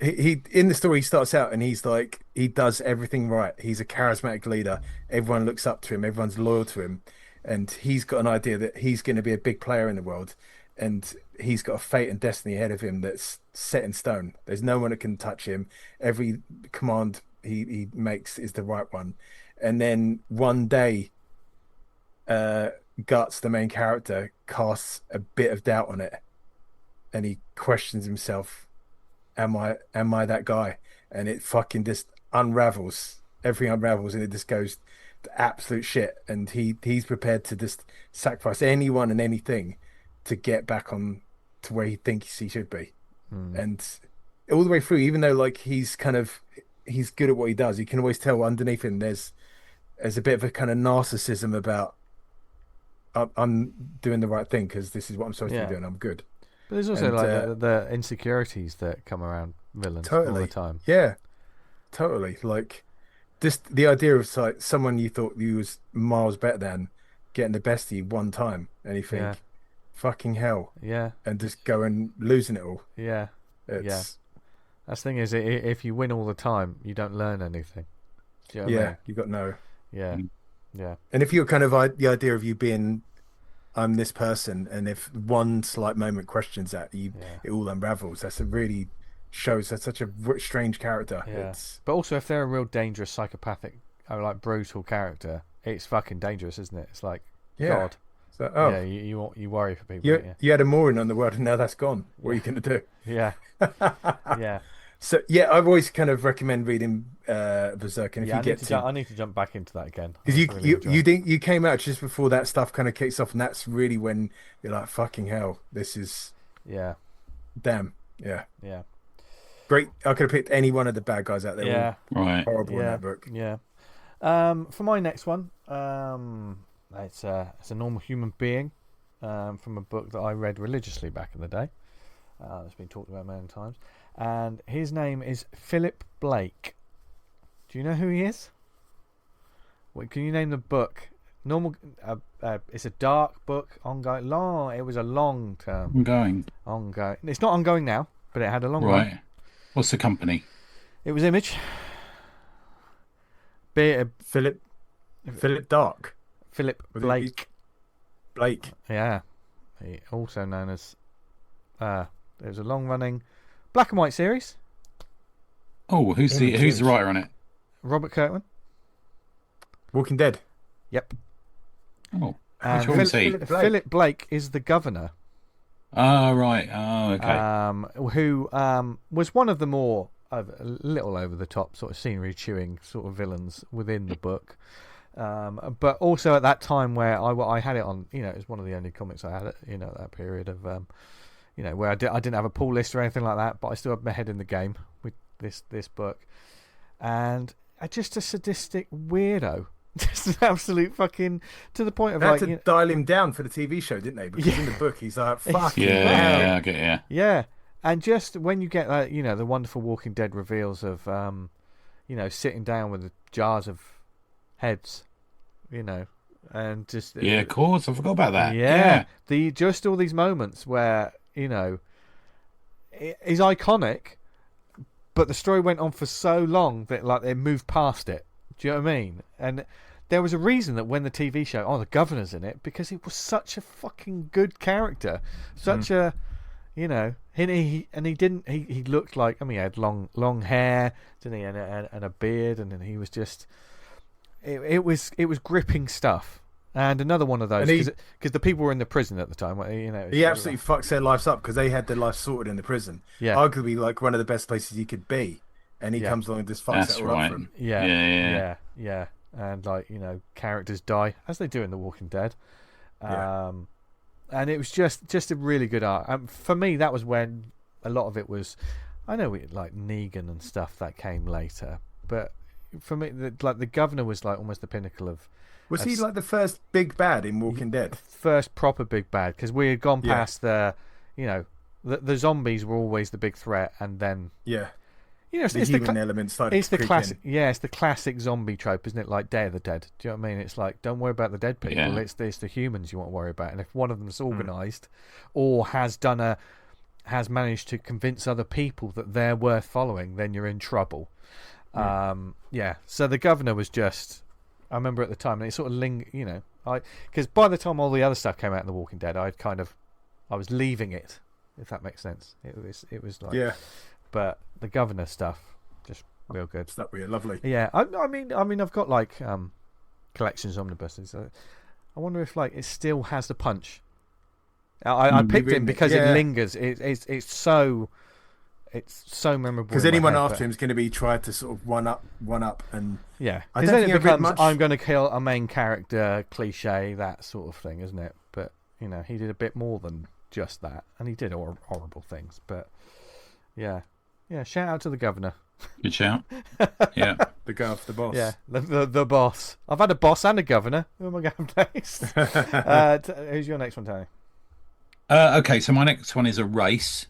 He in the story he starts out and he's like, he does everything right. He's a charismatic leader. Everyone looks up to him. Everyone's loyal to him, and he's got an idea that he's going to be a big player in the world, and he's got a fate and destiny ahead of him that's set in stone. There's no one that can touch him. Every command he makes is the right one. And then one day Guts, the main character, casts a bit of doubt on it, and he questions himself, am I that guy? And it fucking just unravels. Everything unravels, and it just goes to absolute shit. And he's prepared to just sacrifice anyone and anything to get back on to where he thinks he should be. And all the way through, even though like he's good at what he does, you can always tell underneath him there's a bit of a kind of narcissism about I'm doing the right thing because this is what I'm supposed to be doing. I'm good. But there's also the insecurities that come around villains all the time. Yeah, totally. Like just the idea of like someone you thought you was miles better than getting the best of you one time, and you think, fucking hell. Yeah. And just go and losing it all. Yeah. That's the thing is, if you win all the time, you don't learn anything. Do you know what I mean? You got no. Yeah. Yeah. And if you're kind of the idea of you being, I'm this person, and if one slight moment questions that, it all unravels. That's really shows that's such a strange character. Yeah. But also, if they're a real dangerous, psychopathic, or like brutal character, it's fucking dangerous, isn't it? It's like God. So, you worry for people. You had a mooring on the world, and now that's gone. What are you going to do? Yeah. Yeah. So I've always kind of recommend reading Berserk, and if you get to, I need to jump back into that again because you came out just before that stuff kind of kicks off, and that's really when you're like, fucking hell, this is damn great. I could have picked any one of the bad guys out there. Yeah, right. Horrible in that book. Yeah. For my next one, it's a normal human being from a book that I read religiously back in the day. It's been talked about many times. And his name is Philip Blake. Do you know who he is? Can you name the book? Normal. It's a dark book, ongoing. Long. It was a long term. Ongoing. It's not ongoing now, but it had a long run. Right. What's the company? It was Image. Philip Dark. Philip Blake. Blake. Yeah. He also known as. It was a long running black and white series. Oh, who's the writer on it? Robert Kirkman. Walking Dead. Yep. Oh, which one was he? Philip Blake is the governor. Oh, right. Oh, okay. Who was one of the more a little over the top sort of scenery chewing sort of villains within the book. But also at that time where I had it on, it was one of the only comics I had at, that period of, where I didn't have a pull list or anything like that, but I still had my head in the game with this book. And just a sadistic weirdo. Just an absolute fucking, to the point of they had to dial him down for the TV show, didn't they? Because in the book he's like, fuck yeah, I get you. Yeah. And just when you get that, the wonderful Walking Dead reveals of, sitting down with the jars of heads, and just yeah, of course, I forgot about that. Yeah. Just all these moments where is iconic, but the story went on for so long that like they moved past it. Do you know what I mean? And there was a reason that when the TV show, the governor's in it, because he was such a fucking good character, such a, he didn't. He looked like, he had long hair, didn't he, and a beard, and then he was just. It was gripping stuff. And another one of those, because the people were in the prison at the time. He absolutely fucks their lives up because they had their life sorted in the prison. Yeah, arguably like one of the best places you could be, and he comes along and just fucks that all up for him. Yeah. And characters die as they do in The Walking Dead. And it was just a really good art. For me, that was when a lot of it was. I know like Negan and stuff that came later, but for me, the governor was like almost the pinnacle of. Was he like the first big bad in Walking Dead? First proper big bad, because we had gone past the zombies were always the big threat, and then it's the human element started. It's the classic, it's the classic zombie trope, isn't it? Like Day of the Dead. Do you know what I mean? It's like don't worry about the dead people. Yeah. It's the humans you want to worry about, and if one of them's organised or has managed to convince other people that they're worth following, then you're in trouble. So the governor was just. I remember at the time, and it sort of because by the time all the other stuff came out in The Walking Dead, I was leaving it, if that makes sense. It was like but the governor stuff, just real good. Stuff really lovely. Yeah, I mean, I've got like collections omnibuses. I wonder if like it still has the punch. I picked him because it lingers. It's so memorable. Because anyone after him is going to be trying to sort of one up, and yeah. I Because don't then think it becomes much... I'm going to kill a main character cliche, that sort of thing, isn't it? But he did a bit more than just that, and he did horrible things. But yeah. Shout out to the governor. Good shout. Yeah, the gov, the boss. Yeah, the boss. I've had a boss and a governor. Who am I going to place? Who's your next one, Tony? Okay, so my next one is a race,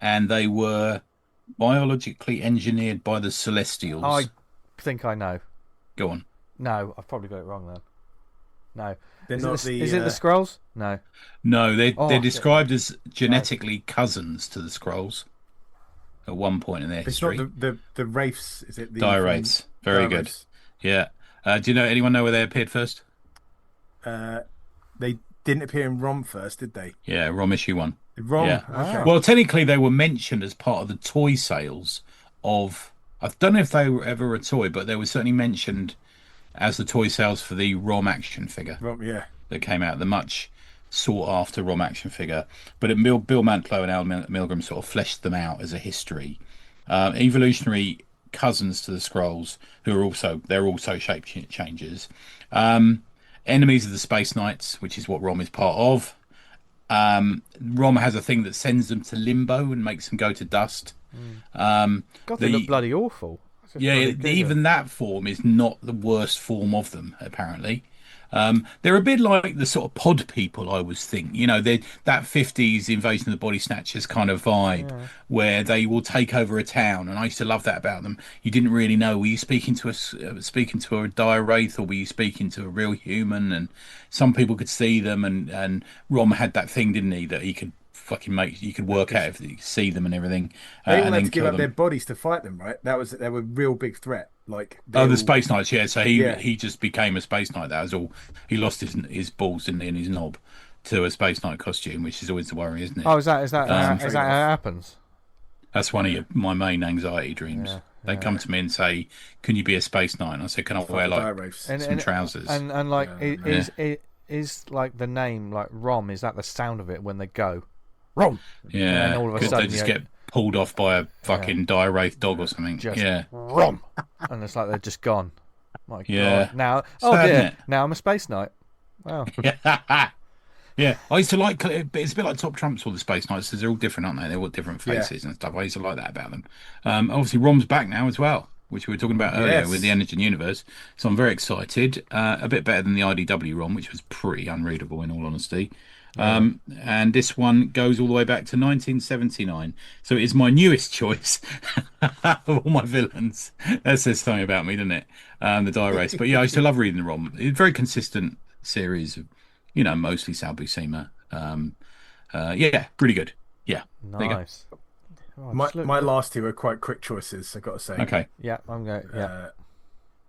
and they were biologically engineered by the Celestials. I think I know. Go on. No, I've probably got it wrong then. No. Is it the Skrulls? No. No, they're described as genetically cousins to the Skrulls at one point in their history. It's not the Wraiths, is it? The Dire Wraiths. Very good. Yeah. Do you know anyone know where they appeared first? They didn't appear in ROM first, did they? Yeah, ROM issue 1. ROM. Yeah. Okay. Well, technically, they were mentioned as part of the toy sales of. I don't know if they were ever a toy, but they were certainly mentioned as the toy sales for the ROM action figure. ROM, yeah. That came out, the much sought after ROM action figure. But Bill Mantlo and Al Milgram sort of fleshed them out as a history. Evolutionary cousins to the Skrulls, they're also shape changers. Enemies of the Space Knights, which is what ROM is part of. ROM has a thing that sends them to limbo and makes them go to dust. God, they look bloody awful. Yeah, even that form is not the worst form of them, apparently. They're a bit like the sort of pod people, I always think. That 50s Invasion of the Body Snatchers kind of vibe, where they will take over a town. And I used to love that about them. You didn't really know, were you speaking to a dire wraith, or were you speaking to a real human? And some people could see them, and Rom had that thing, didn't he, that he could you could work out if you could see them and everything. They all had to give up their bodies to fight them, right? They were a real big threat. The Space Knights, yeah. So he just became a Space Knight. That was all. He lost his balls in his knob to a Space Knight costume, which is always the worry, isn't it? Oh, is that how it happens? That's one of my main anxiety dreams. They come to me and say, "Can you be a Space Knight?" And I say, "Can I wear some trousers?" And like, is like the name like Rom? Is that the sound of it when they go? Rom. Yeah. And all of a sudden they just get pulled off by a fucking dire wraith dog or something. Rom. And it's like they're just gone. My God. Now, now I'm a Space Knight. Wow. Yeah. I used to like. It's a bit like Top Trumps or the Space Knights. They're all different, aren't they? They've got different faces and stuff. I used to like that about them. Obviously, Rom's back now as well, which we were talking about earlier with the Energen Universe. So I'm very excited. A bit better than the IDW Rom, which was pretty unreadable in all honesty. And this one goes all the way back to 1979, so it is my newest choice of all my villains. That says something about me, doesn't it? The dire race. But yeah, I used to love reading the ROM. It's a very consistent series of, mostly Sal Buscema. Pretty good. Yeah, nice. My last two are quite quick choices, I've got to say. Okay. Yeah, I'm going. Yeah.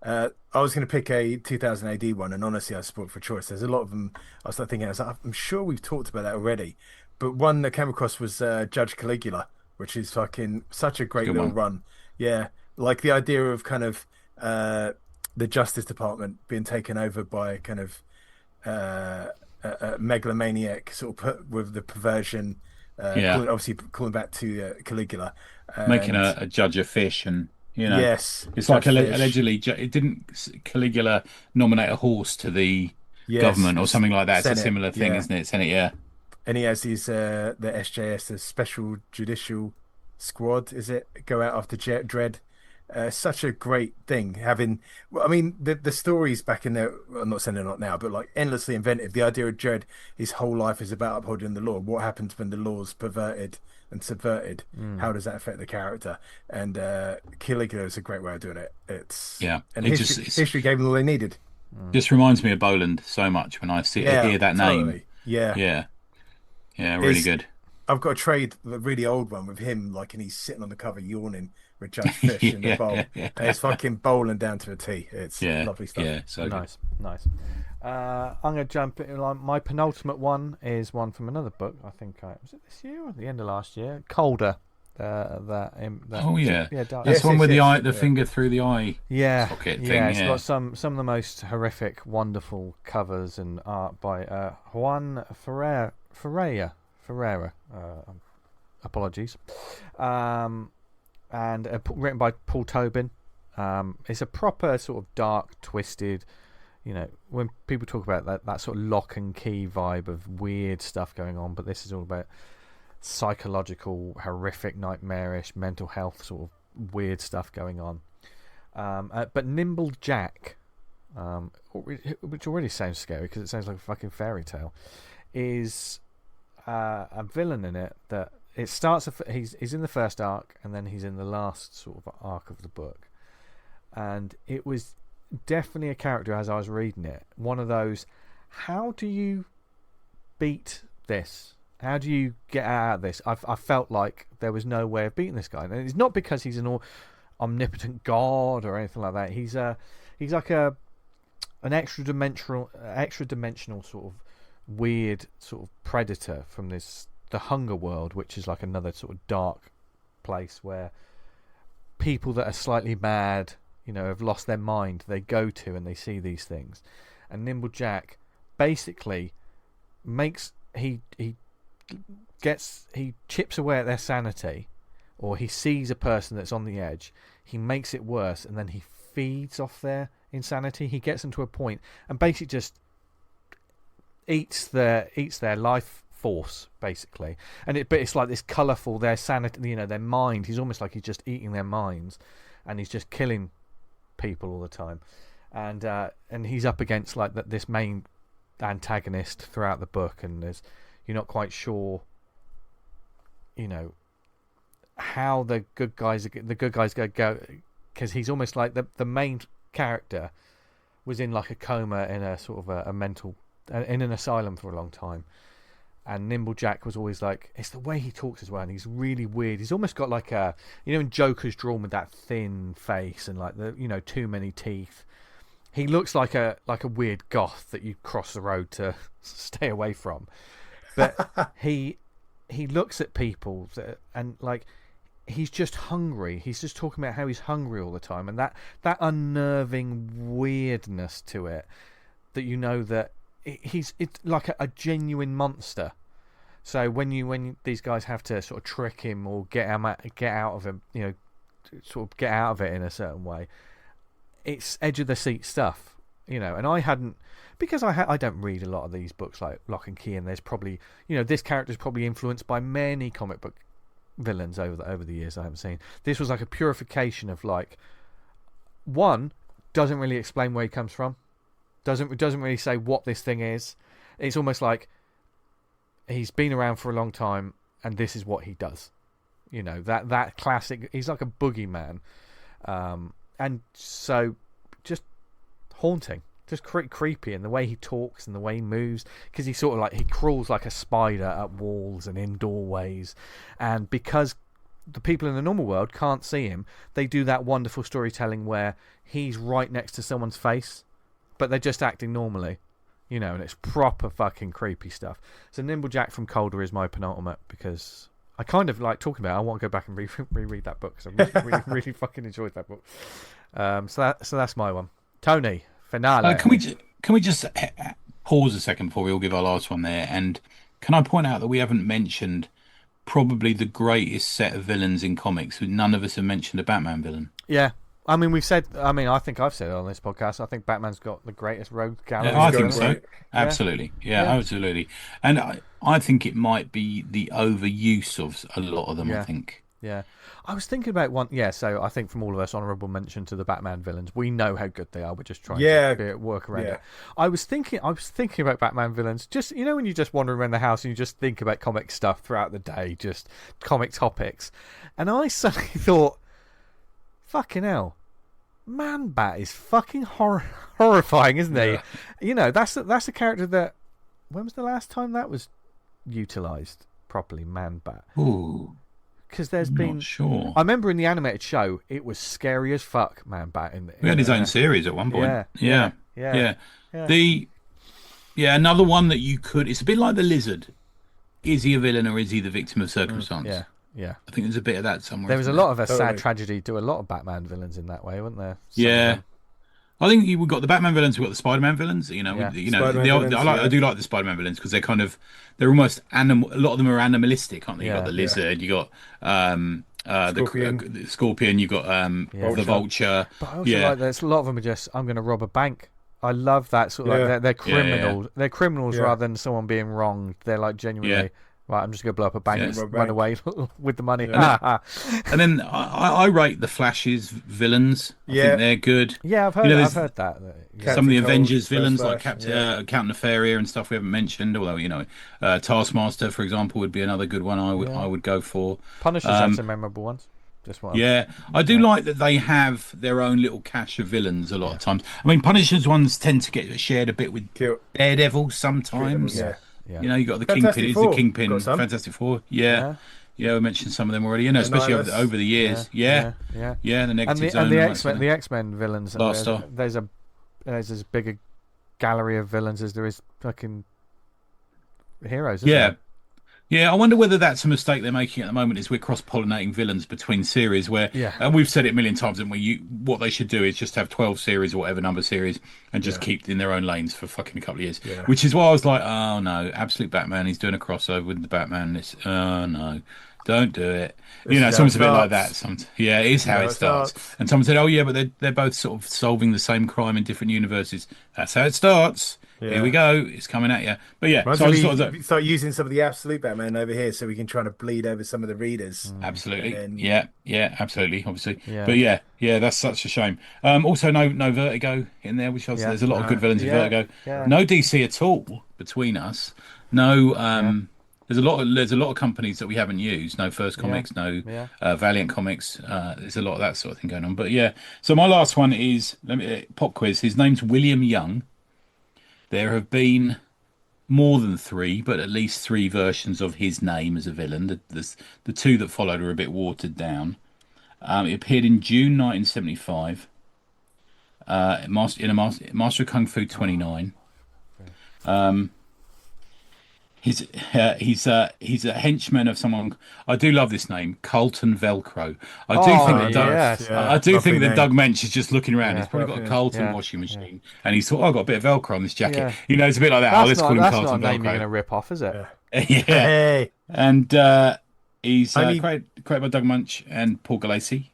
I was going to pick a 2000 AD one, and honestly, I support for choice. There's a lot of them. I was thinking, I'm sure we've talked about that already, but one that came across was Judge Caligula, which is fucking such a great little run. Yeah, like the idea of kind of the Justice Department being taken over by kind of a megalomaniac, sort of with the perversion. Obviously calling back to Caligula, making a judge a fish and. Yes, it's like allegedly, it didn't Caligula nominate a horse to the government or something like that? Senate, it's a similar thing, isn't it? Senate, yeah. And he has his the SJS, the Special Judicial Squad, is it? Go out after Dredd. Such a great thing having. Well, I mean, the stories back in there. I'm not saying they're not now, but like endlessly inventive. The idea of Dredd, his whole life is about upholding the law. What happens when the law's perverted and subverted? How does that affect the character? And Caligula is a great way of doing it. And history gave them all they needed. Just reminds me of Boland so much when I hear that name. Yeah, really good. I've got a trade, a really old one with him, and he's sitting on the cover yawning with Judge Fish in the bowl. And it's fucking bowling down to a T. It's lovely stuff. Yeah, so nice. I'm going to jump in. My penultimate one is one from another book. I think was it this year or the end of last year? Colder. Oh yeah, Dark. That's the one with the eye, the finger through the eye. Socket thing. It's got some of the most horrific, wonderful covers and art by Juan Ferreira. Apologies. And written by Paul Tobin. It's a proper sort of dark, twisted. When people talk about that sort of lock and key vibe of weird stuff going on, but this is all about psychological, horrific, nightmarish, mental health sort of weird stuff going on. But Nimble Jack, which already sounds scary because it sounds like a fucking fairy tale, is a villain in it that it starts. He's in the first arc and then he's in the last sort of arc of the book, and it was definitely a character as I was reading it. One of those, how do you beat this? How do you get out of this? I felt like there was no way of beating this guy, and it's not because he's an omnipotent god or anything like that. He's like an extra dimensional sort of weird sort of predator from the Hunger World, which is like another sort of dark place where people that are slightly mad, have lost their mind, they go to and they see these things. And Nimble Jack basically he chips away at their sanity, or he sees a person that's on the edge, he makes it worse, and then he feeds off their insanity. He gets them to a point and basically just eats their life force, basically. But it's like this colourful, their sanity, their mind. He's almost like he's just eating their minds, and he's just killing people all the time. And he's up against like this main antagonist throughout the book, and you're not quite sure, how the good guys go, because he's almost like the main character was in like a coma in a sort of a mental in an asylum for a long time, and Nimble Jack was always like, it's the way he talks as well, and he's really weird. He's almost got like a, in Joker's drawn with that thin face and like the too many teeth. He looks like a weird goth that you cross the road to stay away from. But he looks at people and like he's just hungry. He's just talking about how he's hungry all the time, and that unnerving weirdness to it, that that it's like a genuine monster. So when these guys have to sort of trick him or get out of him, sort of get out of it in a certain way, it's edge of the seat stuff, and I hadn't, because I don't read a lot of these books like Lock and Key, and there's probably, this character's probably influenced by many comic book villains over the years I haven't seen. This was like a purification of like, one, doesn't really explain where he comes from, doesn't really say what this thing is. It's almost like he's been around for a long time and this is what he does. That classic, he's like a boogeyman. And so just haunting, just creepy, and the way he talks and the way he moves, because he sort of like, he crawls like a spider up walls and in doorways, and because the people in the normal world can't see him, they do that wonderful storytelling where he's right next to someone's face but they're just acting normally, and it's proper fucking creepy stuff. So Nimble Jack from Colder is my penultimate, because I kind of like talking about it. I want to go back and reread that book, because I really fucking enjoyed that book. So that's my one. Tony, finale. Can we just pause a second before we all give our last one there? And can I point out that we haven't mentioned probably the greatest set of villains in comics? None of us have mentioned a Batman villain. Yeah. I mean, I think I've said it on this podcast. I think Batman's got the greatest rogue gallery. Yeah, I think so. Absolutely. Yeah, absolutely. And I think it might be the overuse of a lot of them, I think. Yeah. I was thinking about one. Yeah, so I think from all of us, honourable mention to the Batman villains. We know how good they are. We're just trying to work around it. I was thinking about Batman villains. Just, when you just wander around the house and you just think about comic stuff throughout the day, just comic topics. And I suddenly thought, fucking hell, Man-Bat is fucking horrifying, isn't he? That's a character that, when was the last time that was utilised properly, Man-Bat? Ooh. Because there's been... Sure. I remember in the animated show, it was scary as fuck, Man-Bat. We had his own series at one point. Yeah. Another one that you could... It's a bit like the Lizard. Is he a villain or is he the victim of circumstance? Yeah. I think there's a bit of that somewhere. There was a lot of a sad tragedy to a lot of Batman villains in that way, wasn't there? Yeah. I think we've got the Batman villains, we've got the Spider-Man villains. You know, I do like the Spider-Man villains because they're almost animal. A lot of them are animalistic, aren't they? You got the lizard, you got the scorpion, you got the vulture. But I also like there's a lot of them are just I'm going to rob a bank. I love that sort of like they're criminals. They're criminals rather than someone being wronged. They're like genuinely. Yeah. Right, I'm just going to blow up a bank and run away with the money. Yeah. And then I rate the Flash's villains. I think they're good. Yeah, I've heard that. Some of the Avengers villains, like Captain Nefaria and stuff we haven't mentioned. Although Taskmaster, for example, would be another good one. I would go for. Punisher's had some memorable ones. I do like that they have their own little cache of villains a lot of times. I mean, Punisher's ones tend to get shared a bit with Daredevil sometimes. Yeah. You know, you got the Kingpin. Is the Kingpin Fantastic Four? Yeah, we mentioned some of them already. You know, especially over the years. Yeah. The Negative Zone and the X-Men villains. There's as big a gallery of villains as there is fucking heroes. Isn't there? Yeah, I wonder whether that's a mistake they're making at the moment is we're cross-pollinating villains between series where, and we've said it a million times, haven't we? What they should do is just have 12 series or whatever number series and just keep in their own lanes for fucking a couple of years. Yeah. Which is why I was like, oh no, Absolute Batman, he's doing a crossover with the Batman. Oh no, don't do it. It's almost a bit like that. It is how it starts. And someone said, oh yeah, but they're both sort of solving the same crime in different universes. That's how it starts. Here we go. It's coming at you. But so I just start using some of the Absolute Batman over here so we can try to bleed over some of the readers. Absolutely. Then... absolutely. Obviously. Yeah. But that's such a shame. Also, no Vertigo in there, which there's a lot of good villains in Vertigo. Yeah. No DC at all between us. No. There's a lot of companies that we haven't used. No First Comics, no Valiant Comics. There's a lot of that sort of thing going on. But so my last one is pop quiz. His name's William Young. There have been more than 3, but at least 3 versions of his name as a villain. The 2 that followed are a bit watered down. It appeared in June 1975. Master of Kung Fu 29. He's a henchman of someone. I do love this name, Carlton Velcro. I do think that Doug Mensch is just looking around. He's probably got a Carlton washing machine, and he's thought, "Oh, I've got a bit of Velcro on this jacket." Yeah. You know, it's a bit like that. Let's call him Carlton Velcro. That's not a name you're going to rip off, is it? Hey. And he's created by Doug Mensch and Paul Galassi.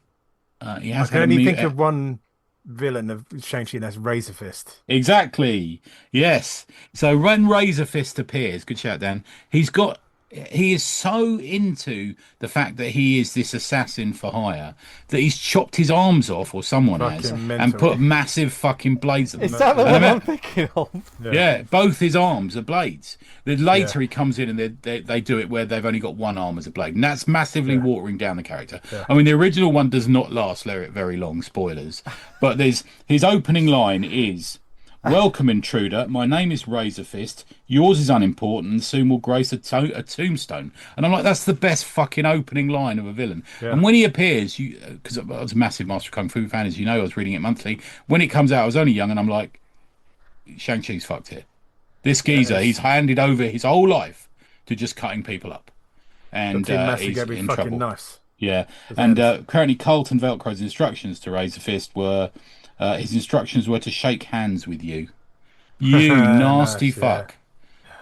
He has. I can only think of one villain of Shang-Chi, and that's Razor Fist. Exactly. Yes. So when Razor Fist appears, good shout, Dan. He is so into the fact that he is this assassin for hire that he's chopped his arms off, or someone has, and put massive fucking blades on them. Is that the one I'm thinking of? Yeah, both his arms are blades. Then later he comes in and they do it where they've only got one arm as a blade, and that's massively watering down the character. Yeah. I mean, the original one does not last very long, spoilers, but his opening line is, "Welcome, intruder. My name is Razor Fist. Yours is unimportant and soon will grace a tombstone." And I'm like, that's the best fucking opening line of a villain. Yeah. And when he appears, because I was a massive Master of Kung Fu fan, as you know, I was reading it monthly. When it comes out, I was only young, and I'm like, Shang-Chi's fucked here. This geezer, he's handed over his whole life to just cutting people up. And he's in trouble. Nice. Yeah. And currently Carlton Velcro's instructions to Razor Fist were... his instructions were to shake hands with you. You nasty fuck.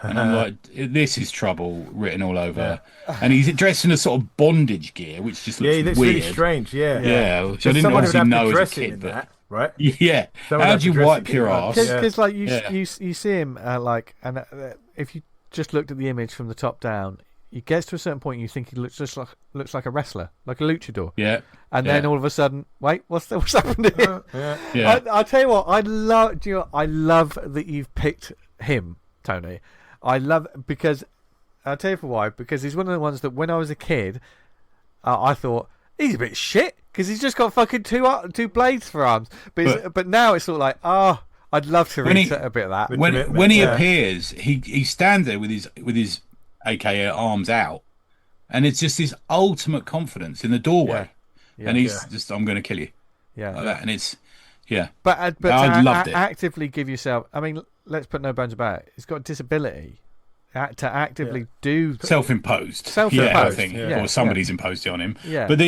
And I'm like, this is trouble written all over. And he's dressed in a sort of bondage gear, which just looks he looks weird. Really strange, Yeah, which I didn't obviously know as a kid. But right? Yeah. How do you wipe your ass? Because like you see him if you just looked at the image from the top down, he gets to a certain point and you think he looks like a wrestler, like a luchador. Yeah. And then all of a sudden, wait, what's happened here? I tell you what, I love that you've picked him, Tony. Because I'll tell you for why. Because he's one of the ones that when I was a kid, I thought he's a bit shit because he's just got fucking two blades for arms. But now it's sort of like, I'd love to read a bit of that. When he appears, he stands there with his AKA arms out, and it's just his ultimate confidence in the doorway, and he's just, I'm going to kill you, like that, and it's But I loved it. Actively give yourself. I mean, let's put no bones about it. He's got a disability, to actively do self-imposed. I think, or somebody's imposed it on him. Yeah. But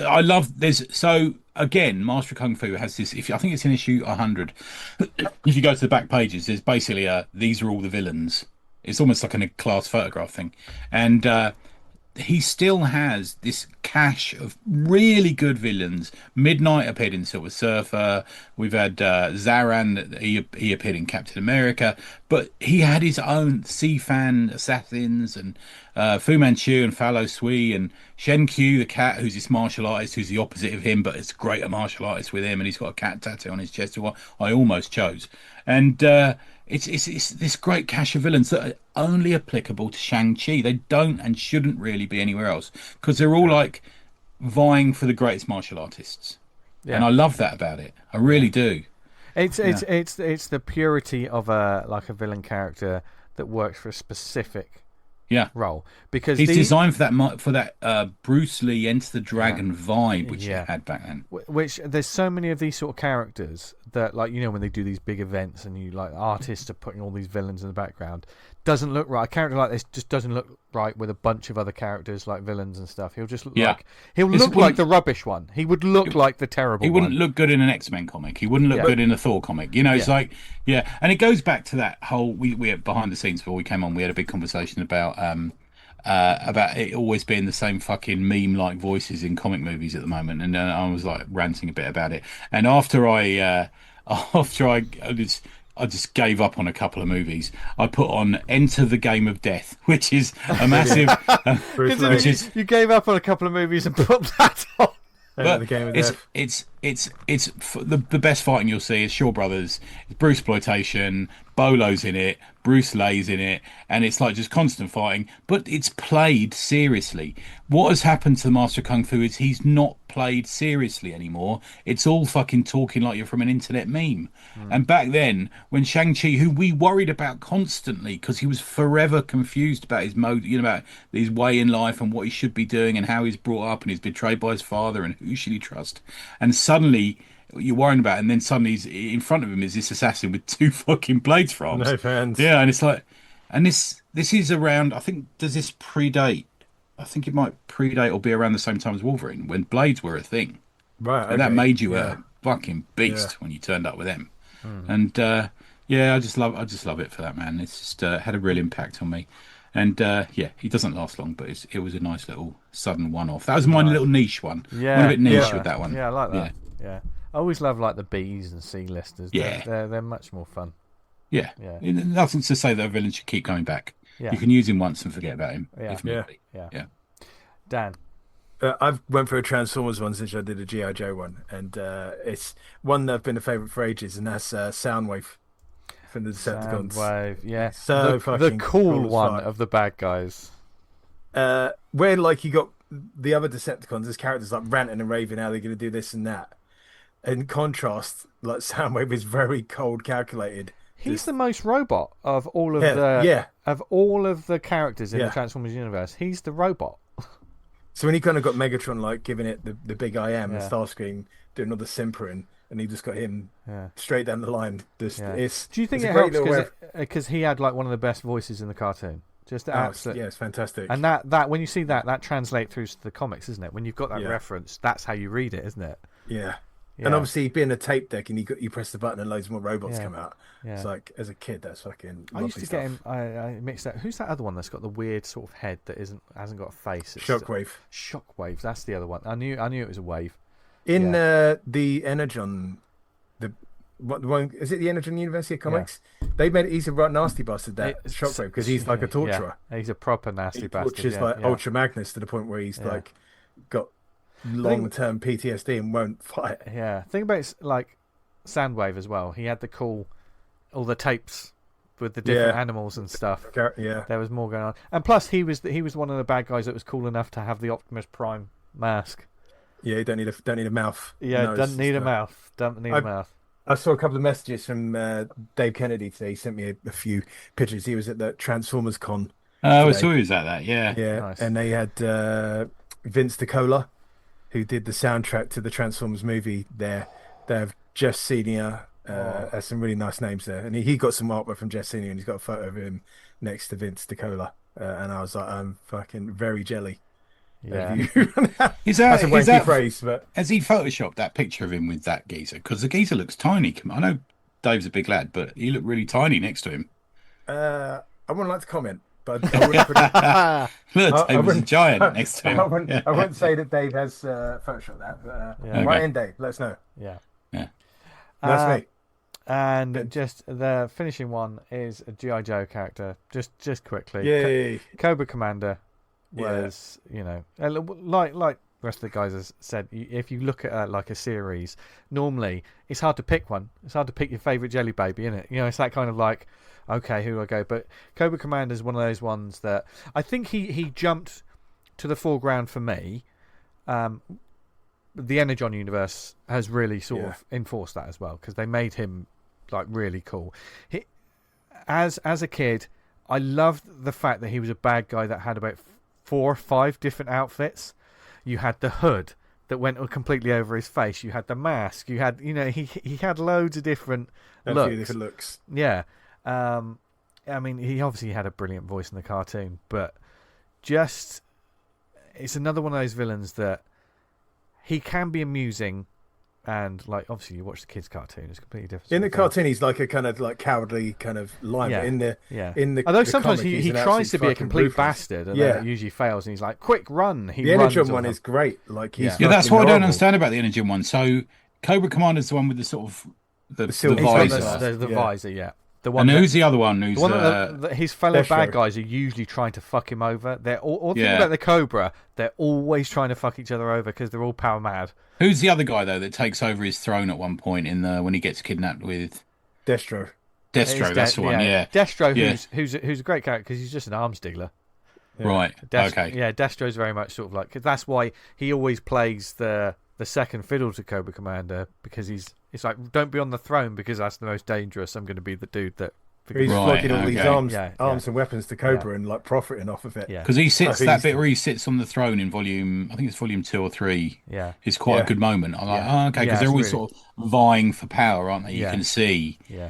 I love this. So again, Master of Kung Fu has this. I think it's in issue 100. If you go to the back pages, there's basically these are all the villains. It's almost like a class photograph thing, and he still has this cache of really good villains. Midnight appeared in Silver Surfer. We've had Zaran. He appeared in Captain America. But he had his own Sifan assassins and Fu Manchu and Fallow Sui and Shen Q, the cat, who's this martial artist who's the opposite of him, but it's great at martial artist with him. And he's got a cat tattoo on his chest, who I almost chose. And it's this great cache of villains that are only applicable to Shang-Chi. They don't and shouldn't really be anywhere else, because they're all like vying for the greatest martial artists. And I love that about it. I really do. It's the purity of a villain character that works for a specific role, because he's designed for that Bruce Lee Enter the Dragon vibe, which he had back then. Which there's so many of these sort of characters that, like, you know, when they do these big events and you like artists are putting all these villains in the background, doesn't look right. A character like this just doesn't look right with a bunch of other characters like villains and stuff. He'll just look like like the rubbish one. He would look like the terrible one. He wouldn't look good in an X-Men comic. He wouldn't look good in a Thor comic. You know, it's like, and it goes back to that whole, we behind the scenes before we came on, we had a big conversation about it always being the same fucking meme-like voices in comic movies at the moment, and I was like ranting a bit about it. And after I just gave up on a couple of movies, I put on Enter the Game of Death, which is a massive. You gave up on a couple of movies and put that on. But it's the best fighting you'll see is Shaw Brothers, it's Bruceploitation, Bolo's in it, Bruce Lay's in it, and it's like just constant fighting, but it's played seriously. What has happened to the Master of Kung Fu is he's not played seriously anymore. It's all fucking talking like you're from an internet meme. And back then, when Shang-Chi, who we worried about constantly because he was forever confused about his mode, you know, about his way in life and what he should be doing and how he's brought up and he's betrayed by his father and who should he trust, and suddenly you're worrying about it, and then suddenly he's in front of him is this assassin with two fucking blades for arms. No fans. Yeah, and it's like, and this is around, I think, does this predate? I think it might predate or be around the same time as Wolverine, when blades were a thing. Right. And that made you a fucking beast when you turned up with them. And I just love it for that, man. It's just had a real impact on me. And he doesn't last long, but it was a nice little sudden one-off. That was my little niche one. Yeah, I'm a bit niche with that one. Yeah, I like that. Yeah. I always love like the Bs and C-listers. Yeah, they're much more fun. Yeah. Nothing to say that a villain should keep coming back. Yeah. You can use him once and forget about him. If need be. Yeah. Dan. I've went for a Transformers one since I did a G.I. Joe one, and it's one that I've been a favourite for ages, and that's Soundwave from the Decepticons. Soundwave, yeah. So the cool one of the bad guys. Where like you got the other Decepticons, there's characters like ranting and raving how they're going to do this and that. In contrast, like Soundwave is very cold, calculated. He's the most robot of all of the characters in the Transformers universe. He's the robot. So when he kind of got Megatron like giving it the big I am and Starscream doing all the simpering, and he just got him straight down the line. Do you think it helps because he had like one of the best voices in the cartoon? Just absolutely, it's fantastic. And that when you see that translates through to the comics, isn't it? When you've got that reference, that's how you read it, isn't it? Yeah. And obviously, being a tape deck, and you press the button, and loads more robots come out. Yeah. It's like, as a kid, that's fucking. I used to get him. I mixed up. Who's that other one that's got the weird sort of head that hasn't got a face? It's Shockwave. Shockwave. That's the other one. I knew it was a wave. In the Energon, the one is it the Energon University of Comics? Yeah. They made it. He's a right nasty bastard. That Shockwave, because he's like a torturer. Yeah. He's a proper nasty bastard. Which is like Ultra Magnus to the point where he's like got long-term PTSD and won't fight. Yeah, think about it, like Soundwave as well. He had all the tapes with the different animals and stuff. Yeah, there was more going on, and plus he was one of the bad guys that was cool enough to have the Optimus Prime mask. Yeah, you don't need a mouth. Yeah, doesn't need a mouth. Don't need a mouth. I saw a couple of messages from Dave Kennedy today. He sent me a few pictures. He was at the Transformers Con. I saw he was at that. Yeah, nice. And they had Vince DiCola, who did the soundtrack to the Transformers movie there. They have Jeff Senior, There's some really nice names there, and he got some artwork from Jeff Senior, and he's got a photo of him next to Vince DiCola, and I was like, I'm fucking very jelly. Yeah. That's a wanky phrase, but has he photoshopped that picture of him with that geezer? Because the geezer looks tiny. I know Dave's a big lad, but he looked really tiny next to him. I wouldn't like to comment, but I wouldn't put it... Look, Dave was a giant next to him. I wouldn't say that Dave has photoshopped that, but right in, Dave, let us know. Yeah. That's me. And just the finishing one is a G.I. Joe character. Just quickly. Yay. Cobra Commander was, like the rest of the guys has said, if you look at like a series, normally it's hard to pick one. It's hard to pick your favourite jelly baby, isn't it? It's that kind of like, okay, who do I go? But Cobra Commander is one of those ones that I think he jumped to the foreground for me. The Energon universe has really sort of enforced that as well, because they made him like really cool. As a kid, I loved the fact that he was a bad guy that had about 4 or 5 different outfits. You had the hood that went completely over his face. You had the mask. You had, he had loads of different looks. Yeah. I mean, he obviously had a brilliant voice in the cartoon, but it's another one of those villains that he can be amusing, and like obviously you watch the kids' cartoon, it's completely different. In the cartoon, he's like a kind of like cowardly kind of lion. Yeah. But in the although the sometimes comic, he tries to be a complete ruthless bastard, and then it usually fails, and he's like, "Quick, run!" The Energon one is great. Like he's that's what I don't understand about the Energon one. So Cobra Commander's the one with the sort of the visor. The visor, yeah. The one. And who's the other one? Who's his fellow bad guys are usually trying to fuck him over. They're all think about the Cobra. They're always trying to fuck each other over because they're all power mad. Who's the other guy though that takes over his throne at one point when he gets kidnapped with Destro? That's the one. Yeah. Destro, who's a great character because he's just an arms dealer. Yeah. Right. Okay. Yeah, Destro's very much sort of like, cause that's why he always plays the second fiddle to Cobra Commander, because it's like, don't be on the throne because that's the most dangerous. I'm going to be the dude that. He's flogging all these arms and weapons to Cobra and like profiting off of it. Yeah, because he sits that bit where he sits on the throne in volume. I think it's volume 2 or 3. Yeah, is quite a good moment. I'm like, okay, because they're always sort of vying for power, aren't they? You can see. Yeah.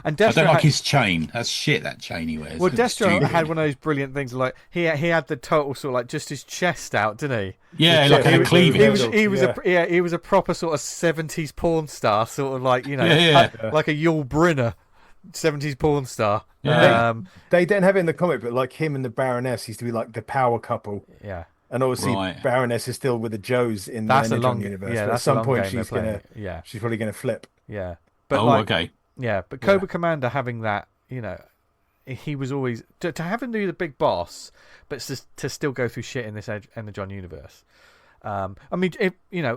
And Destro I don't like his chain. That's shit. That chain he wears. Well, Destro had one of those brilliant things. Like he had the total sort of like just his chest out, didn't he? Yeah, like a cleavage. He was a proper sort of 70s porn star, sort of like like a Yul Brynner 70s porn star. Yeah. They didn't have it in the comic, but like him and the Baroness used to be like the power couple. Yeah. And obviously, Baroness is still with the Joes in the Energon universe. Yeah, but at some point, she's probably gonna flip. Yeah. But okay. Yeah, but Cobra Commander having that, he was always to have him do the big boss, but to still go through shit in this Energon universe. I mean,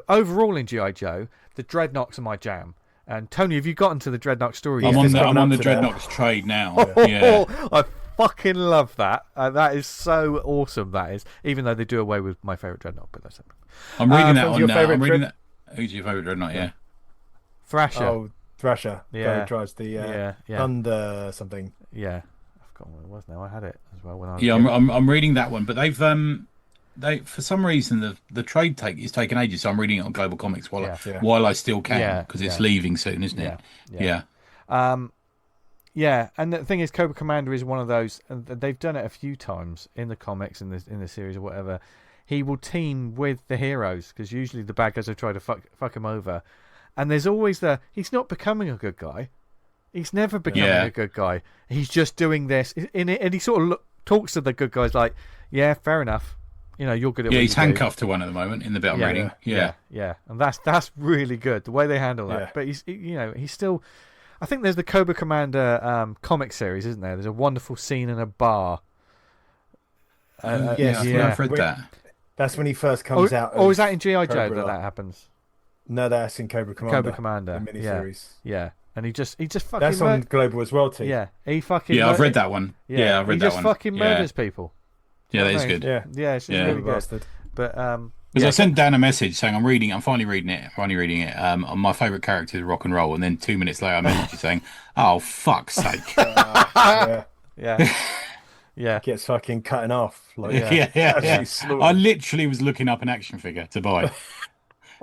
overall in G.I. Joe, the Dreadnoks are my jam. And Tony, have you gotten to the Dreadnought story? I'm on the Dreadnoks trade now. Yeah. I fucking love that. That is so awesome. That is, even though they do away with my favorite Dreadnought, but that's. I'm reading that one now. I'm reading that. Who's your favorite Dreadnought? Yeah. Thrasher. Oh, Thrasher. Yeah. He drives the Thunder something. Yeah. I've forgotten what it was now. I had it as well when I was. Yeah, I'm reading that one, but they've they for some reason the trade is taking ages, so I'm reading it on Global Comics while I still can, because it's leaving soon, isn't it? Yeah. And the thing is, Cobra Commander is one of those, and they've done it a few times in the comics, in the series or whatever. He will team with the heroes, because usually the bad guys have tried to fuck him over, and there's always he's not becoming a good guy. He's never becoming a good guy. He's just doing this in it, and he sort of talks to the good guys like, yeah, fair enough. You're good at what he's handcuffed to one at the moment in the bit I'm reading. Yeah, and that's really good the way they handle that. But he's still. I think there's the Cobra Commander comic series, isn't there? There's a wonderful scene in a bar. I've read that. That's when he first comes out. Or is that in G.I. Joe that happens? No, that's in Cobra Commander. Cobra Commander, the miniseries. Yeah. And he just fucking. That's on Global as well, too. Yeah, he fucking. Yeah, I've read that one. Yeah, I've read that one. He just fucking murders people. Yeah, that is good. Yeah, it's really good. Bastard. But because I sent Dan a message saying I'm finally reading it. My favourite character is rock and roll, and then 2 minutes later I messaged you saying, "Oh fuck's sake!" Yeah. Gets fucking cut in half. Like, I literally was looking up an action figure to buy.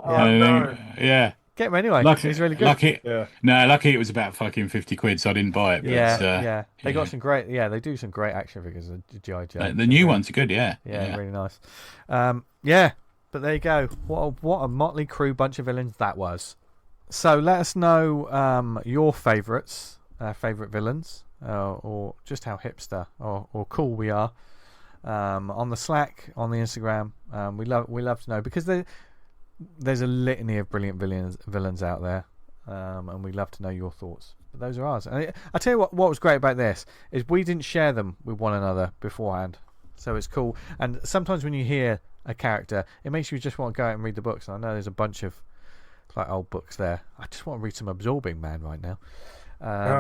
No. Yeah. Get him anyway. He's really good. Lucky it was about fucking 50 quid, so I didn't buy it. But yeah. They got some great. Yeah, they do some great action figures of G.I. Joe. The new ones are good. Yeah, really nice. Yeah, but there you go. What a motley crew bunch of villains that was. So let us know your favourites, favourite villains, or just how hipster or cool we are. On the Slack, on the Instagram, we love to know, because there's a litany of brilliant villains out there, and we love to know your thoughts. But those are ours. And I tell you what was great about this is we didn't share them with one another beforehand, so it's cool. And sometimes when you hear a character, it makes you just want to go out and read the books. And I know there's a bunch of like old books there. I just want to read some Absorbing Man right now.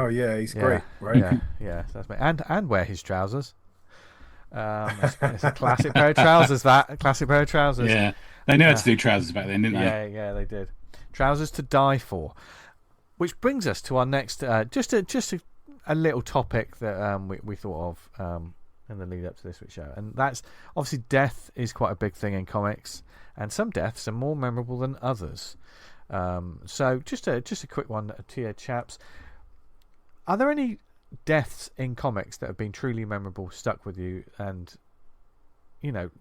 He's great, right? Yeah, so that's me. And wear his trousers. It's a classic pair of trousers. Classic pair of trousers. Yeah, they knew how to do trousers back then, didn't they? Yeah, they did. Trousers to die for. Which brings us to our next, just a little topic that we thought of in the lead up to this week's show, and that's obviously death is quite a big thing in comics, and some deaths are more memorable than others. So just a quick one to you chaps. Are there any deaths in comics that have been truly memorable, stuck with you, and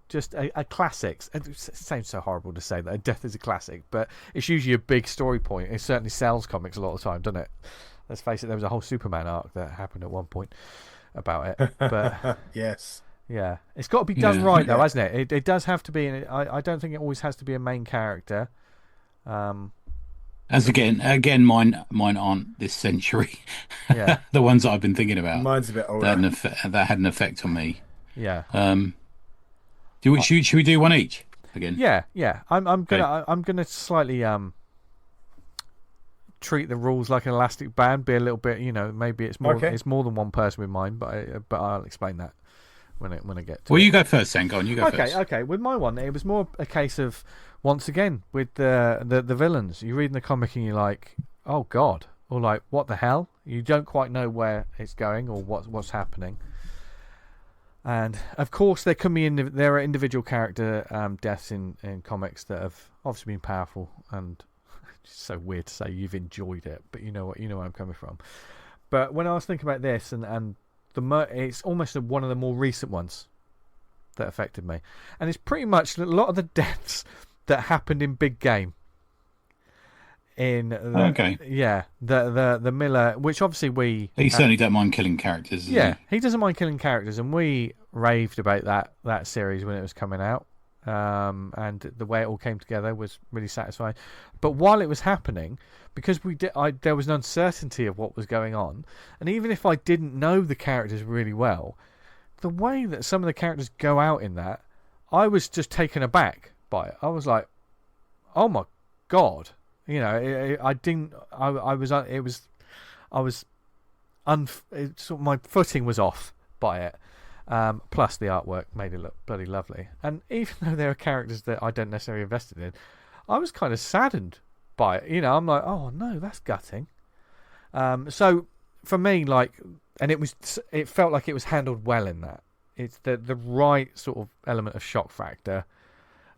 just a classics? It sounds so horrible to say that a death is a classic, but it's usually a big story point. It certainly sells comics a lot of the time, doesn't it? Let's face it, there was a whole Superman arc that happened at one point about it, but yes, yeah, it's got to be done right though, hasn't it? It does have to be. I don't think it always has to be a main character. As again, mine aren't this century. Yeah, the ones that I've been thinking about. Mine's a bit older. That had an effect on me. Yeah. Should we do one each again? Yeah. I'm gonna slightly treat the rules like an elastic band. Be a little bit, maybe it's more than one person with mine, but I'll explain that when I get to it. You go first, Shang. Go on, you go first. Okay. With my one, it was more a case of, once again, with the villains. You read in the comic and you're like, oh god, or like, what the hell? You don't quite know where it's going or what's happening. And of course, there are individual character deaths in comics that have obviously been powerful, and it's so weird to say you've enjoyed it, but you know where I'm coming from. But when I was thinking about this, and it's almost one of the more recent ones that affected me, and it's pretty much a lot of the deaths that happened in Big Game. The Miller, which obviously he certainly don't mind killing characters. He doesn't mind killing characters, and we raved about that series when it was coming out, and the way it all came together was really satisfying. But while it was happening, because there was an uncertainty of what was going on, and even if I didn't know the characters really well, the way that some of the characters go out in that, I was just taken aback by it. I was like, oh my god. My footing was off by it. Plus the artwork made it look bloody lovely. And even though there are characters that I don't necessarily invested in, I was kind of saddened by it. I'm like, oh no, that's gutting. So for me, it felt like it was handled well in that. It's the right sort of element of shock factor.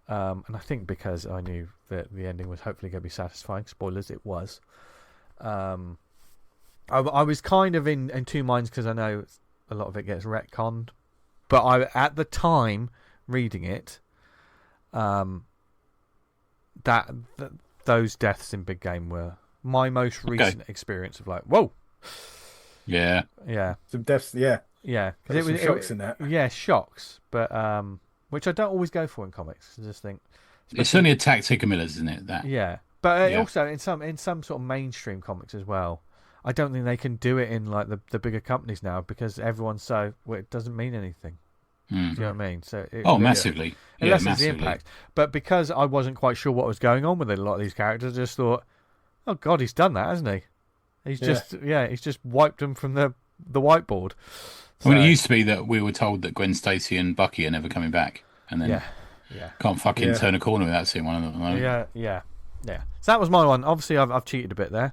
And I think because I knew that the ending was hopefully going to be satisfying, spoilers, it was. I was kind of in two minds, because I know a lot of it gets retconned. But at the time reading it, those deaths in Big Game were my most recent experience of like, whoa. Yeah. Some deaths, yeah. Yeah. There's some shocks in that. Yeah, shocks. But which I don't always go for in comics. I just think it's certainly a tactic of Miller's, isn't it? That. Yeah, but also in some sort of mainstream comics as well. I don't think they can do it in like the bigger companies now, because everyone's it doesn't mean anything. Do you know what I mean? So massively. Unless it's the impact. But because I wasn't quite sure what was going on with a lot of these characters, I just thought, oh god, he's done that, hasn't he? He's just wiped them from the whiteboard. So, I mean, it used to be that we were told that Gwen Stacy and Bucky are never coming back, and then can't fucking turn a corner without seeing one of them. Yeah. So that was my one. Obviously, I've cheated a bit there.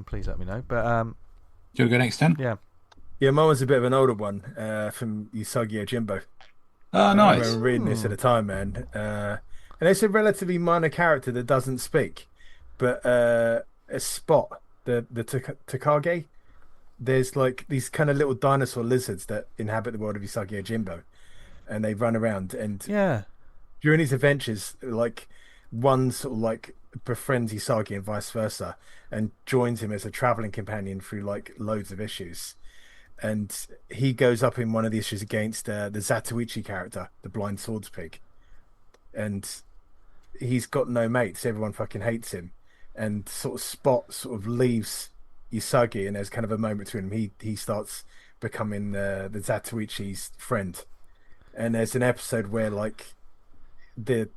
Please let me know. But do you want to go next, Dan? Yeah, mine was a bit of an older one from Usagi Yojimbo. Oh, nice. I remember reading this at the time, man. And it's a relatively minor character that doesn't speak, but a Spot, the Takage. There's like these kind of little dinosaur lizards that inhabit the world of Usagi Yojimbo, and they run around. And during his adventures, like one sort of like befriends Usagi and vice versa, and joins him as a traveling companion through like loads of issues. And he goes up in one of the issues against the Zatoichi character, the blind swords pig, and he's got no mates. Everyone fucking hates him, and sort of Spot sort of leaves Usagi, and there's kind of a moment between him. He starts becoming the Zatoichi's friend, and there's an episode where like the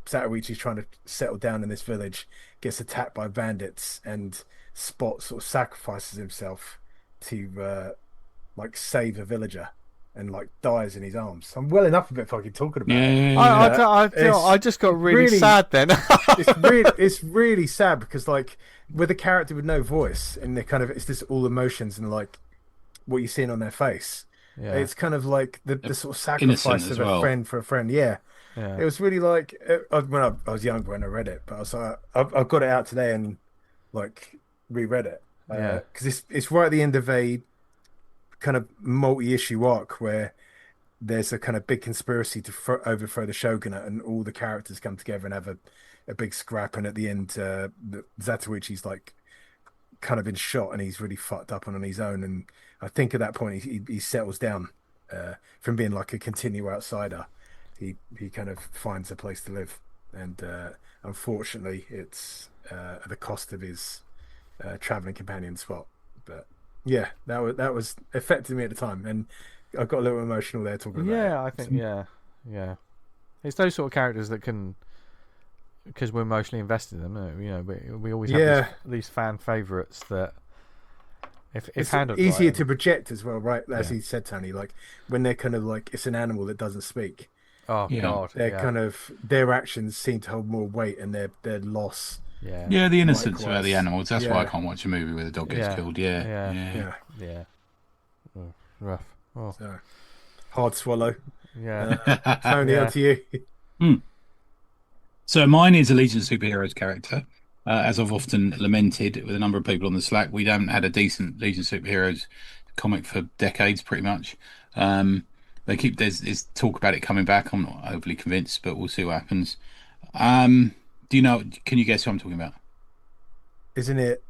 Zatoichi's trying to settle down in this village, gets attacked by bandits, and Spot sort of sacrifices himself to like save a villager, and like dies in his arms. I'm well enough of it fucking talking about it. I just got really sad then. it's really sad because like with a character with no voice, and they're kind of, it's just all emotions and like what you're seeing on their face. It's kind of like the sort of sacrifice of a friend for a friend. It was really like when I was younger when I read it, but I was like, I've got it out today and like reread it because it's right at the end of a kind of multi-issue arc where there's a kind of big conspiracy to overthrow the shogunate, and all the characters come together and have a big scrap, and at the end Zatoichi's like kind of been shot and he's really fucked up on his own, and I think at that point he settles down from being like a continual outsider. He kind of finds a place to live, and unfortunately it's at the cost of his traveling companion Spot. But yeah, that was affected me at the time, and I got a little emotional there talking about it. I think yeah. It's those sort of characters that can, because we're emotionally invested in them. You know, we always have these fan favourites that, if it's handled easier right, to project as well, right? As he said, Tony, like when they're kind of like, it's an animal that doesn't speak. Oh God, they're kind of, their actions seem to hold more weight, and their loss. Yeah, the innocence about the animals. That's why I can't watch a movie where the dog gets killed. Yeah. Rough. Oh. So, hard swallow. Yeah. Tony, on to you. So mine is a Legion of Superheroes character. As I've often lamented with a number of people on the Slack, we haven't had a decent Legion of Superheroes comic for decades, pretty much. There's talk about it coming back. I'm not overly convinced, but we'll see what happens. Do you know? Can you guess who I'm talking about? Isn't it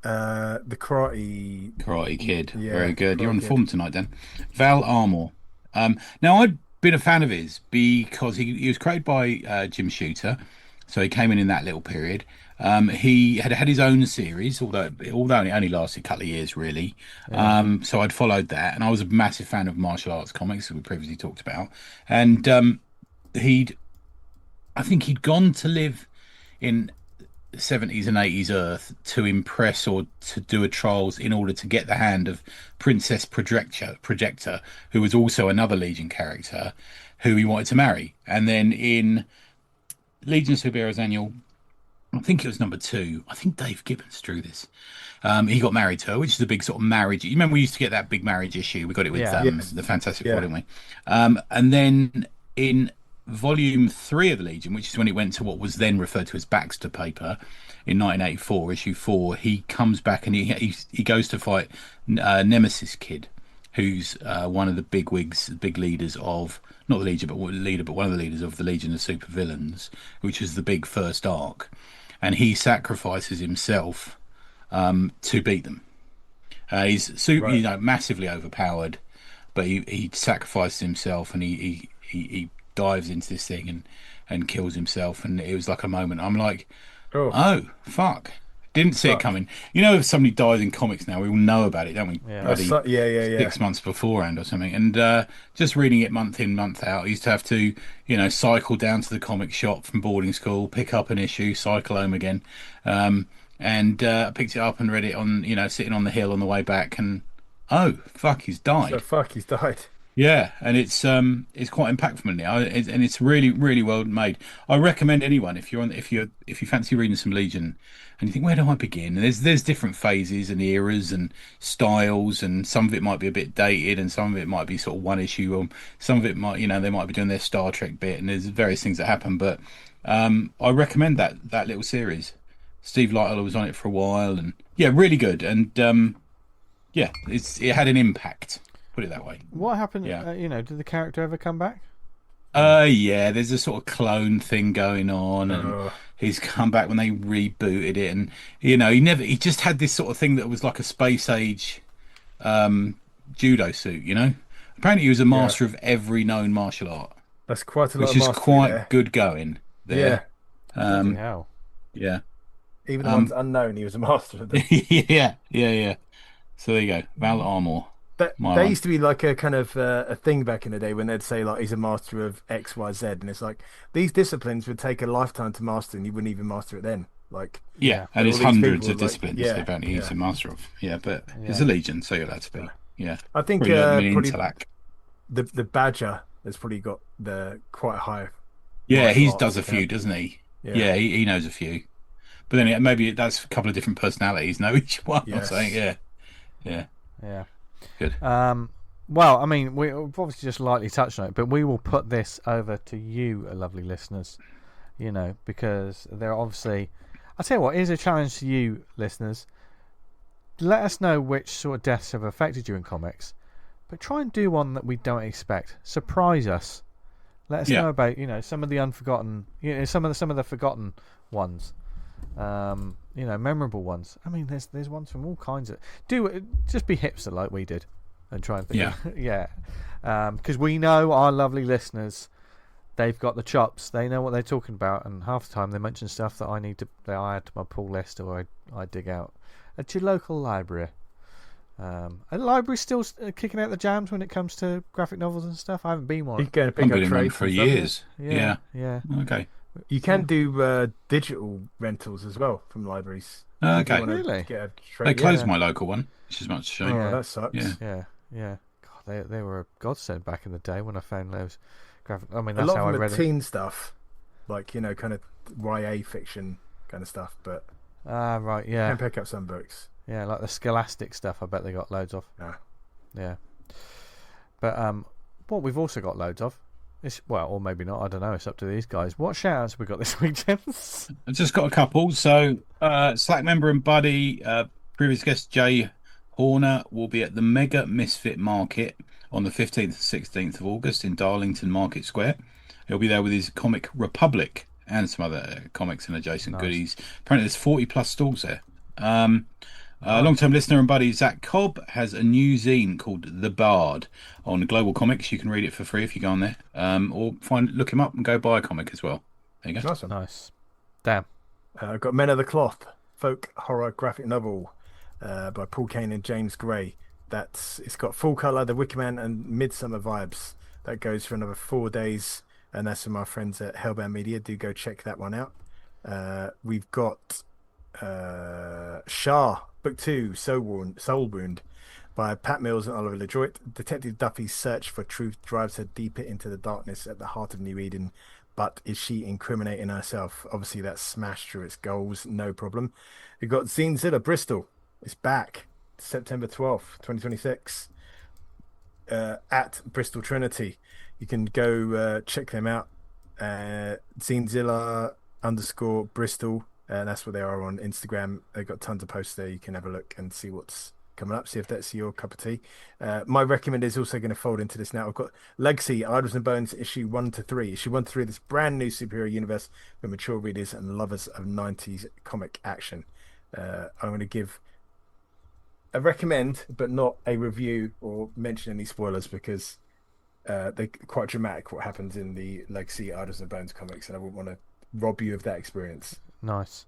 the Karate Kid? Yeah, very good. You're on Kid. form tonight, then. Val Armour. Now I'd been a fan of his because he was created by Jim Shooter, so he came in that little period. He had his own series, although it only lasted a couple of years, really. So I'd followed that, and I was a massive fan of martial arts comics, as we previously talked about. And I think he'd gone to live in 70s and 80s Earth to impress or to do a trials in order to get the hand of Princess Projector, who was also another Legion character who he wanted to marry. And then in Legion of Superheroes Annual, I think it was number 2. I think Dave Gibbons drew this. He got married to her, which is a big sort of marriage. You remember we used to get that big marriage issue? We got it with the Fantastic Four, didn't we? And then in Volume 3 of the Legion, which is when it went to what was then referred to as Baxter paper in 1984, issue 4, he comes back and he goes to fight Nemesis Kid, who's one of the big leaders of, not the Legion, but one of the leaders of the Legion of Supervillains, which is the big first arc, and he sacrifices himself to beat them. He's massively overpowered, but he sacrifices himself, and he dives into this thing and kills himself. And it was like a moment, I'm like, oh fuck, didn't see it coming. You know, if somebody dies in comics now, we all know about it, don't we? 6 months beforehand or something. And just reading it month in, month out, I used to have to, cycle down to the comic shop from boarding school, pick up an issue, cycle home again, and picked it up and read it on, sitting on the hill on the way back, and oh fuck, he's died. So fuck, he's died. Yeah, and it's quite impactful in it, and it's really really well made. I recommend anyone if you fancy reading some Legion, and you think where do I begin? And there's different phases and eras and styles, and some of it might be a bit dated, and some of it might be sort of one issue, or some of it might they might be doing their Star Trek bit, and there's various things that happen. But I recommend that little series. Steve Lytle was on it for a while, and yeah, really good, and yeah, it had an impact. Put it that way. What happened? Yeah. Did the character ever come back? Yeah, there's a sort of clone thing going on, and he's come back when they rebooted it, and he just had this sort of thing that was like a space age judo suit. Apparently he was a master of every known martial art. That's quite a lot, which is quite there. good going there. Hell. Yeah. Even the ones unknown, he was a master of them. yeah. So there you go, Val Armour. There used to be like a kind of a thing back in the day when they'd say like he's a master of X, Y, Z, and it's like these disciplines would take a lifetime to master, and you wouldn't even master it then. Like and there's hundreds of disciplines apparently he's a master of. Yeah, but it's a legion, so you're allowed to be. Yeah, I think probably the Badger has probably got the quite high. Yeah, he does a few, doesn't he? Yeah, he knows a few. But then maybe that's a couple of different personalities. Know each one. Yes. I'm saying, yeah. Good. Well, I mean, we've obviously just lightly touched on it, but we will put this over to you, lovely listeners, because they're obviously... I'll tell you what, here's a challenge to you, listeners. Let us know which sort of deaths have affected you in comics, but try and do one that we don't expect. Surprise us. Let us know about, some of the unforgotten, some of the forgotten ones. Memorable ones. I mean, there's ones from all kinds of. Just be hipster like we did, and try and think. Because we know our lovely listeners, they've got the chops. They know what they're talking about, and half the time they mention stuff that I add to my pull list or I dig out at your local library. A library still kicking out the jams when it comes to graphic novels and stuff. I haven't been one. You can pick up trades for years. Yeah. Okay. You can do digital rentals as well from libraries. Okay. Really? They closed my local one, which is much a shame. Oh, that sucks. Yeah. God, they were a godsend back in the day when I found those graphic. I mean, that's how I read it. Teen stuff, like kind of YA fiction kind of stuff. But right, yeah. You can pick up some books. Yeah, like the Scholastic stuff. I bet they got loads of. Yeah. But what we've also got loads of. Or maybe not. I don't know. It's up to these guys. What shout-outs have we got this week, gents? I've just got a couple. So, Slack member and buddy, previous guest Jay Horner, will be at the Mega Misfit Market on the 15th and 16th of August in Darlington Market Square. He'll be there with his Comic Republic and some other comics and adjacent goodies. Apparently, there's 40 plus stalls there. Long-term listener and buddy Zack Cobb has a new zine called The Bard on Global Comics. You can read it for free if you go on there, or look him up and go buy a comic as well. There you go. Awesome. Nice. Damn. I've got Men of the Cloth, folk horror graphic novel by Paul Kane and James Gray. It's got full colour, The Wicker Man and Midsummer vibes. That goes for another 4 days, and that's from our friends at Hellbound Media. Do go check that one out. We've got Shah, Book 2, Soul Wound by Pat Mills and Oliver LeDroit. Detective Duffy's search for truth drives her deeper into the darkness at the heart of New Eden, but is she incriminating herself? Obviously that's smashed through its goals, no problem. We've got Zine Zilla Bristol. It's back September 12th 2026 at Bristol Trinity. You can go check them out. Zine Zilla _Bristol. That's what they are on Instagram. They've got tons of posts there. You can have a look and see what's coming up, see if that's your cup of tea. My recommend is also going to fold into this now. I've got Legacy, Idols and Bones, issue 1 to 3. Issue 1 to 3 of this brand new superhero universe for mature readers and lovers of 90s comic action. I'm going to give a recommend, but not a review or mention any spoilers, because they're quite dramatic what happens in the Legacy, Idols and Bones comics, and I wouldn't want to rob you of that experience. Nice.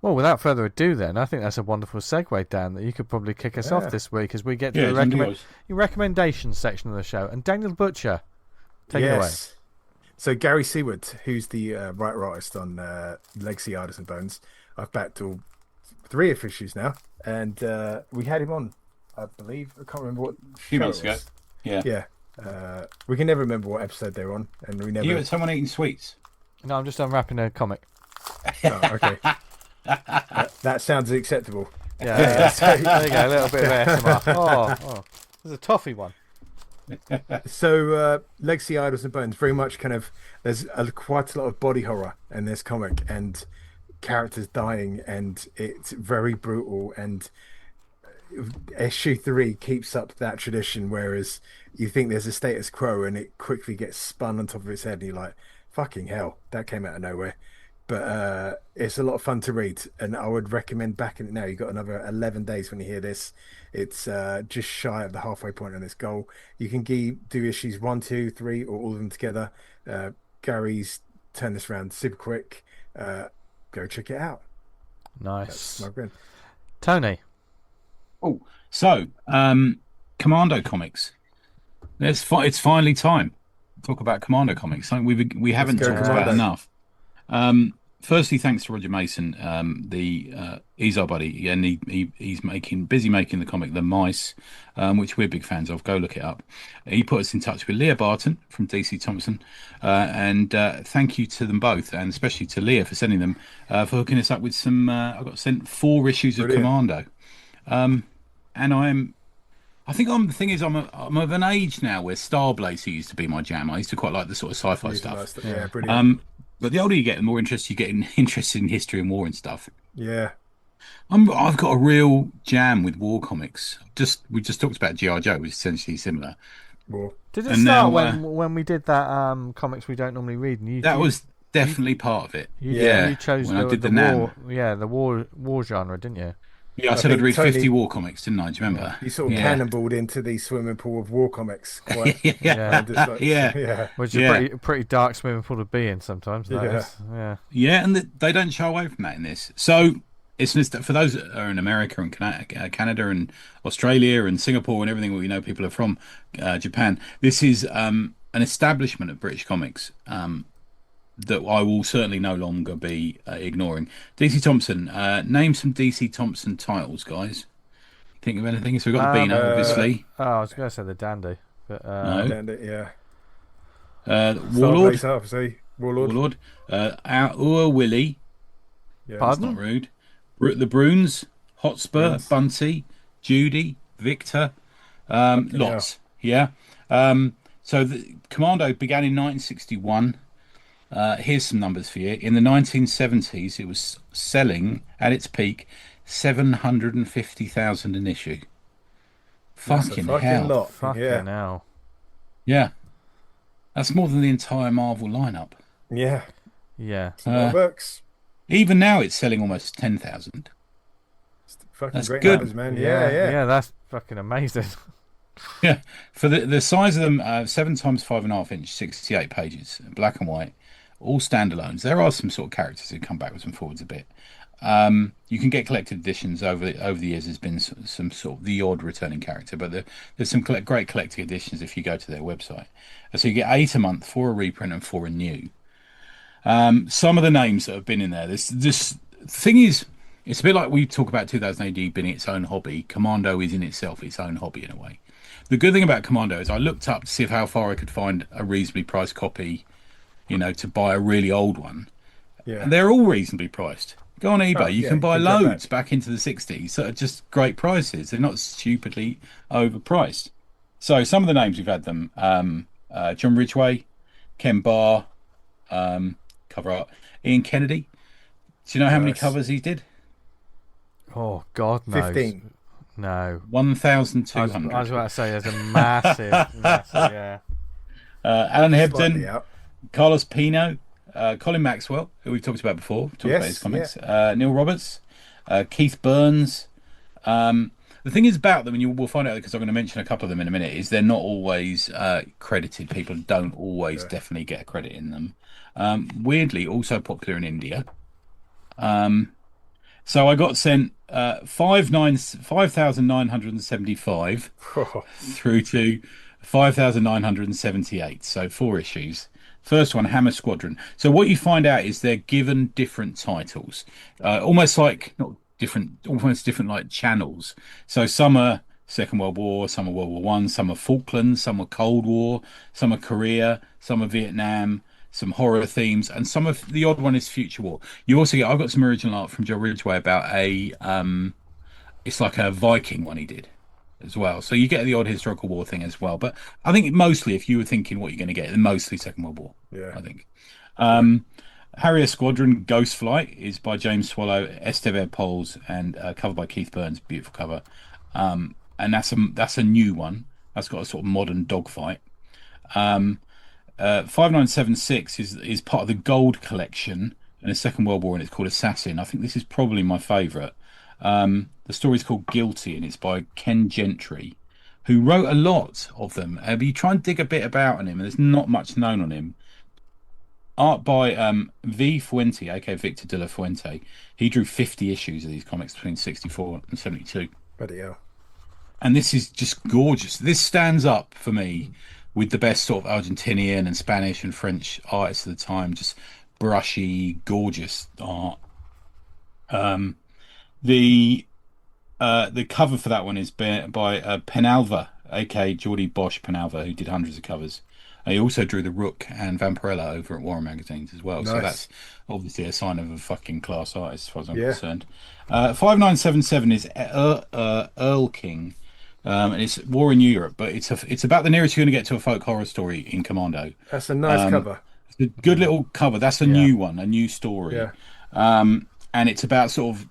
Well, without further ado, then, I think that's a wonderful segue, Dan, that you could probably kick us off this week as we get to the your recommendations section of the show. And Daniel Butcher, take it away. So Gary Seward, who's the writer artist on Legacy, Idols and Bones, I've backed all 3 of issues now, and we had him on, I believe. I can't remember what a few months ago. Yeah. We can never remember what episode they're on, and we never. You got someone eating sweets? No, I'm just unwrapping a comic. Oh, okay. That sounds acceptable. Yeah, there you go, a little bit of ASMR. Oh, there's a toffee one. So, Legacy Idols and Bones, very much kind of, there's quite a lot of body horror in this comic, and characters dying, and it's very brutal, and issue 3 keeps up that tradition, whereas you think there's a status quo and it quickly gets spun on top of its head and you're like, fucking hell, that came out of nowhere. But it's a lot of fun to read, and I would recommend backing it now. You've got another 11 days when you hear this. It's just shy of the halfway point on this goal. You can do issues 1, 2, 3, or all of them together. Gary's turned this around super quick. Go check it out. Nice. That's my grin. Tony. Oh, so Commando comics. It's finally time to talk about Commando comics. Something we haven't talked about enough. Firstly, thanks to Roger Mason. He's our buddy, and he's busy making the comic The Mice, which we're big fans of. Go look it up. He put us in touch with Leah Barton from DC Thompson, and thank you to them both, and especially to Leah for sending them, for hooking us up with some. I got sent 4 issues of Commando, and I think the thing is I'm of an age now where Star Blazer used to be my jam. I used to quite like the sort of sci-fi stuff. Yeah, brilliant. But the older you get, the more interested you get interested in history and war and stuff. Yeah. I've got a real jam with war comics. We just talked about G.I. Joe, which is essentially similar. War. Did it start when we did that comics we don't normally read? And that was definitely part of it. You chose when I did the war, the war genre, didn't you? Yeah, I said I'd read 50 war comics, didn't I? Do you remember? You sort of cannonballed into the swimming pool of war comics. Quite, Which is a pretty dark swimming pool to be in sometimes. Yeah, and they don't shy away from that in this. So it's for those that are in America and Canada and Australia and Singapore and everything where we know people are from, Japan. This is an establishment of British comics. That I will certainly no longer be ignoring. DC Thompson, name some DC Thompson titles, guys. Think of anything? So we've got the Beano, obviously. I was going to say the Dandy. But, no. Dandy, yeah. Warlord. Warlord. Our Willie. Yeah, Pardon? That's not rude. The Bruins, Hotspur, Bunty, Judy, Victor. Lots. Yeah. So the Commando began in 1961. Here's some numbers for you. In the 1970s, it was selling at its peak 750,000 an issue. Fucking hell! Lot. Fucking hell! Yeah, that's more than the entire Marvel lineup. Yeah. Works. Even now, it's selling almost 10,000. Fucking that's great good. numbers, man. Yeah, that's fucking amazing. Yeah, for the size of them, 7 times 5.5 inch, 68 pages, black and white. All standalones. There are some sort of characters who come backwards and forwards a bit. You can get collected editions over the years. There's been some sort of the odd returning character, but there's some great collecting editions if you go to their website. So you get 8 a month, 4 a reprint and 4 a new. Some of the names that have been in there. This thing is, it's a bit like we talk about 2000 AD being its own hobby. Commando is in itself its own hobby in a way. The good thing about Commando is I looked up to see how far I could find a reasonably priced copy. To buy a really old one. Yeah. And they're all reasonably priced. Go on eBay, you can buy loads back into the 60s that are just great prices. They're not stupidly overpriced. So some of the names we've had them, John Ridgway, Ken Barr, cover art, Ian Kennedy. Do you know how many covers he did? Oh, God, no. 15. No. 1,200. I was about to say, there's a massive, yeah. Alan Hebden. Carlos Pino, Colin Maxwell, who we've talked about before, about his comics, Neil Roberts, Keith Burns. The thing is about them, and you will find out because I'm going to mention a couple of them in a minute, is they're not always credited. People don't always definitely get a credit in them. Weirdly, also popular in India. So I got sent 5,975 through to 5,978. So 4 issues. First one, Hammer Squadron. So what you find out is they're given different titles, almost different like channels. So some are Second World War, some are World War One, some are Falklands, some are Cold War, some are Korea, some are Vietnam, some horror themes, and some of the odd one is Future War. You also get, I've got some original art from Joe Ridgway about it's like a Viking one he did as well. So you get the odd historical war thing as well. But I think mostly, if you were thinking what you're going to get, mostly Second World War. Yeah, I think. Harrier Squadron Ghost Flight is by James Swallow, Estevez Poles, and covered by Keith Burns. Beautiful cover. And that's a new one. That's got a sort of modern dogfight. 5976 is part of the Gold collection in the Second World War, and it's called Assassin. I think this is probably my favourite. The story's called Guilty, and it's by Ken Gentry, who wrote a lot of them. You try and dig a bit about on him, and there's not much known on him. Art by V. Fuente, aka Victor de la Fuente. He drew 50 issues of these comics between 64 and 72. Bloody hell. And this is just gorgeous. This stands up for me with the best sort of Argentinian and Spanish and French artists of the time. Just brushy, gorgeous art. The cover for that one is by Penalva, aka Geordie Bosch Penalva, who did hundreds of covers. He also drew the Rook and Vampirella over at Warren Magazines as well. Nice. So that's obviously a sign of a fucking class artist, as far as I'm concerned. 5977 is Earl King. And it's War in Europe, but it's about the nearest you're going to get to a folk horror story in Commando. That's a nice cover. It's a good little cover. That's a new one, a new story. Yeah. And it's about sort of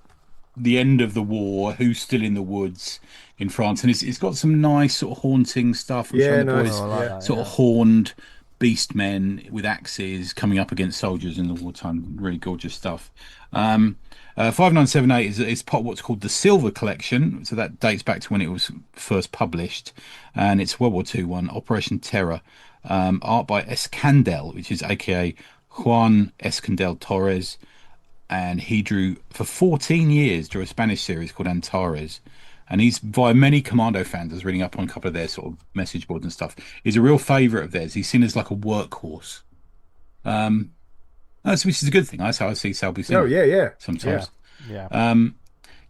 the end of the war, who's still in the woods in France, and it's got some nice sort of haunting stuff. Yeah, nice. Sort of horned beast men with axes coming up against soldiers in the wartime. Really gorgeous stuff. 5978 is part of what's called the Silver Collection, so that dates back to when it was first published, and it's World War II one, Operation Terror, art by Escandel, which is aka Juan Escandel Torres, and he drew for 14 years a Spanish series called Antares, and he's, via many Commando fans, I was reading up on a couple of their sort of message boards and stuff, he's a real favourite of theirs. He's seen as like a workhorse. Which is a good thing. That's how I see Selby. Oh yeah. Sometimes.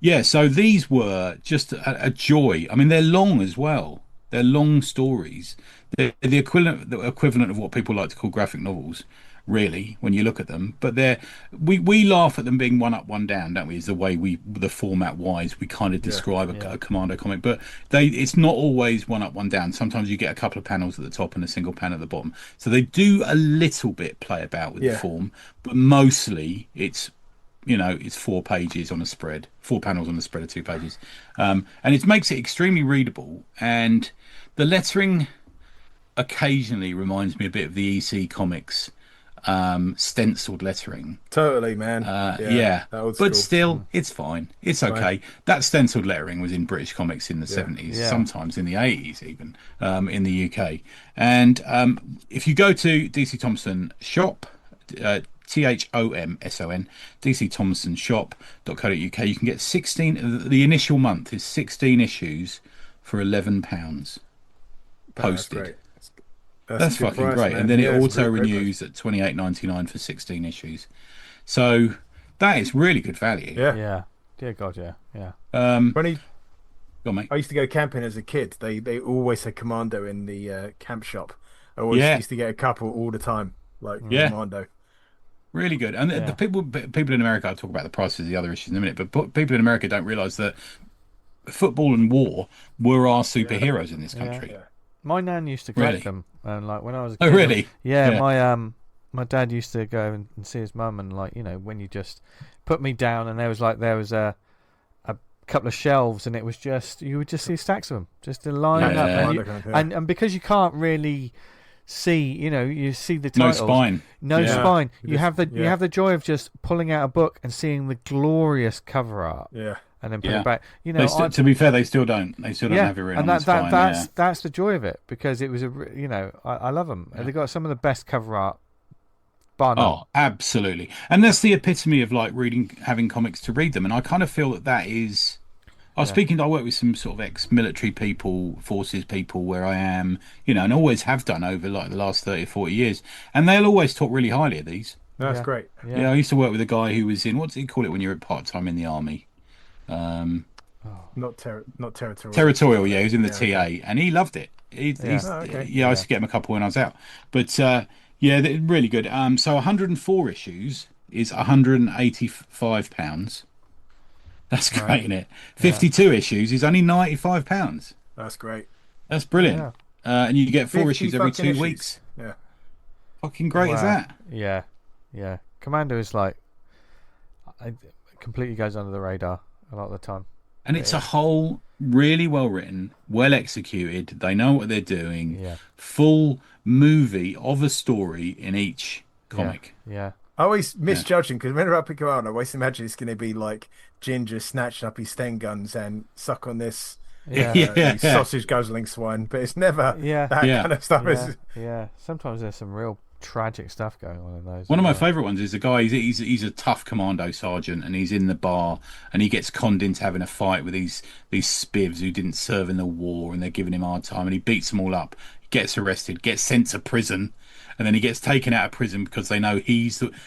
Yeah. So these were just a joy. I mean, they're long as well. They're long stories. They're the equivalent of what people like to call graphic novels, really, when you look at them. But we laugh at them being one up, one down, don't we? Is the way the format wise we kind of describe a Commando comic. But it's not always one up, one down. Sometimes you get a couple of panels at the top and a single panel at the bottom. So they do a little bit play about with the form, but mostly it's 4 pages on a spread, 4 panels on a spread of 2 pages, and it makes it extremely readable. And the lettering occasionally reminds me a bit of the EC Comics stenciled lettering. Totally, man. But still, it's fine. It's okay. That stenciled lettering was in British comics in the 70s, sometimes in the 80s even, in the UK. And if you go to DC Thomson shop, THOMSON, dcthomsonshop.co.uk, you can get 16. The initial month is 16 issues for £11 posted. That's fucking price, great. Man. And then it auto renews at $28.99 for 16 issues. So that is really good value. Yeah. Dear God, yeah. Funny. Go on, mate. I used to go camping as a kid. They always had Commando in the camp shop. I always used to get a couple all the time, like Commando. Really good. And the people in America, I'll talk about the prices of the other issues in a minute, but people in America don't realise that football and war were our superheroes in this country. Yeah. My nan used to collect them, and like when I was a kid. Oh, really? Yeah. My dad used to go and see his mum, and like when you just put me down, and there was a couple of shelves, and it was just you would just see stacks of them just lined up, and because you can't really see, you see the titles, no spine. You have the joy of just pulling out a book and seeing the glorious cover art. Yeah. And then put it back. To be fair, they still don't. They still don't have it written on spine. That's the joy of it, because it was I love them. They've got some of the best cover art. Oh, absolutely. And that's the epitome of like having comics to read them. And I kind of feel that is. I work with some sort of ex-military people, forces people where I am, and always have done over like the last 30 or 40 years. And they'll always talk really highly of these. That's great. Yeah, I used to work with a guy who was in, what do you call it when you're part-time in the army? Not territorial. Territorial, yeah. He was in the TA, and he loved it. Okay. I used to get him a couple when I was out. But yeah, they're really good. So 104 issues is £185. That's great, isn't it? 52 issues is only £95. That's great. That's brilliant. And you get 4 issues every 2 weeks. Yeah. Fucking great is that? Yeah. Commando is like, it completely goes under the radar a lot of the time. And it's a whole really well written, well executed. They know what they're doing. Yeah. Full movie of a story in each comic. Yeah. I always misjudge him because whenever I pick him out, I always imagine it's going to be like Ginger snatching up his Sten guns and suck on this sausage guzzling swine, but it's never that kind of stuff. Yeah. Sometimes there's some real tragic stuff going on in those. One of my favourite ones is a guy. He's a tough commando sergeant, and he's in the bar, and he gets conned into having a fight with these spivs who didn't serve in the war, and they're giving him a hard time, and he beats them all up. He gets arrested, gets sent to prison. And then he gets taken out of prison because they know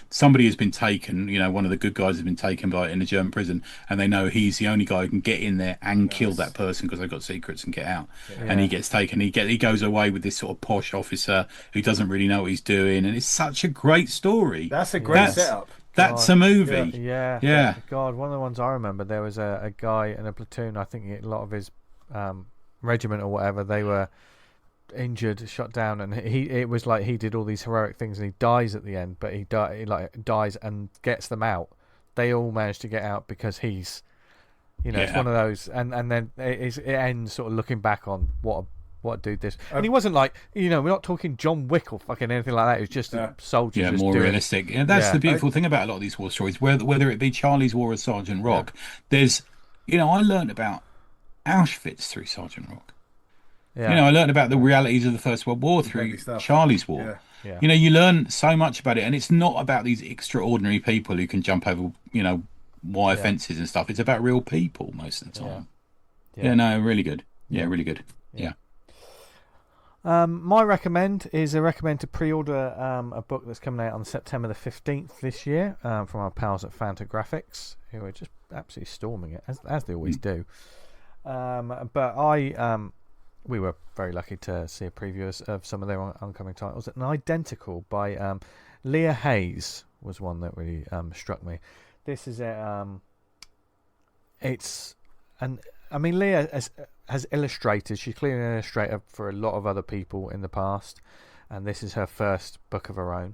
somebody has been taken. You know, one of the good guys has been taken in a German prison, and they know he's the only guy who can get in there and kill that person because they've got secrets and get out. Yeah. And he gets taken. He goes away with this sort of posh officer who doesn't really know what he's doing, and it's such a great story. That's a great setup. That's a movie. Yeah. God, one of the ones I remember, there was a guy in a platoon. I think a lot of his regiment or whatever, they were injured, shot down, and it was like he did all these heroic things, and he dies at the end, but he dies and gets them out. They all manage to get out because he's, it's one of those, and then it ends sort of looking back on what a dude this, and he wasn't like, we're not talking John Wick or fucking anything like that. It was just a soldier. Yeah, just more realistic. And that's the beautiful thing about a lot of these war stories, whether it be Charlie's War or Sergeant Rock. There's, I learned about Auschwitz through Sergeant Rock. Yeah. I learned about the realities of the First World War through Charlie's War. Yeah. You learn so much about it, and it's not about these extraordinary people who can jump over, wire fences and stuff. It's about real people most of the time. Yeah, no, really good. Yeah, really good. Yeah. My recommend to pre-order a book that's coming out on September the 15th this year from our pals at Fantagraphix, who are just absolutely storming it, as they always do. But we were very lucky to see a preview of some of their oncoming titles. An Identical by Leah Hayes was one that really struck me. This is Leah has illustrated. She's clearly an illustrator for a lot of other people in the past, and this is her first book of her own.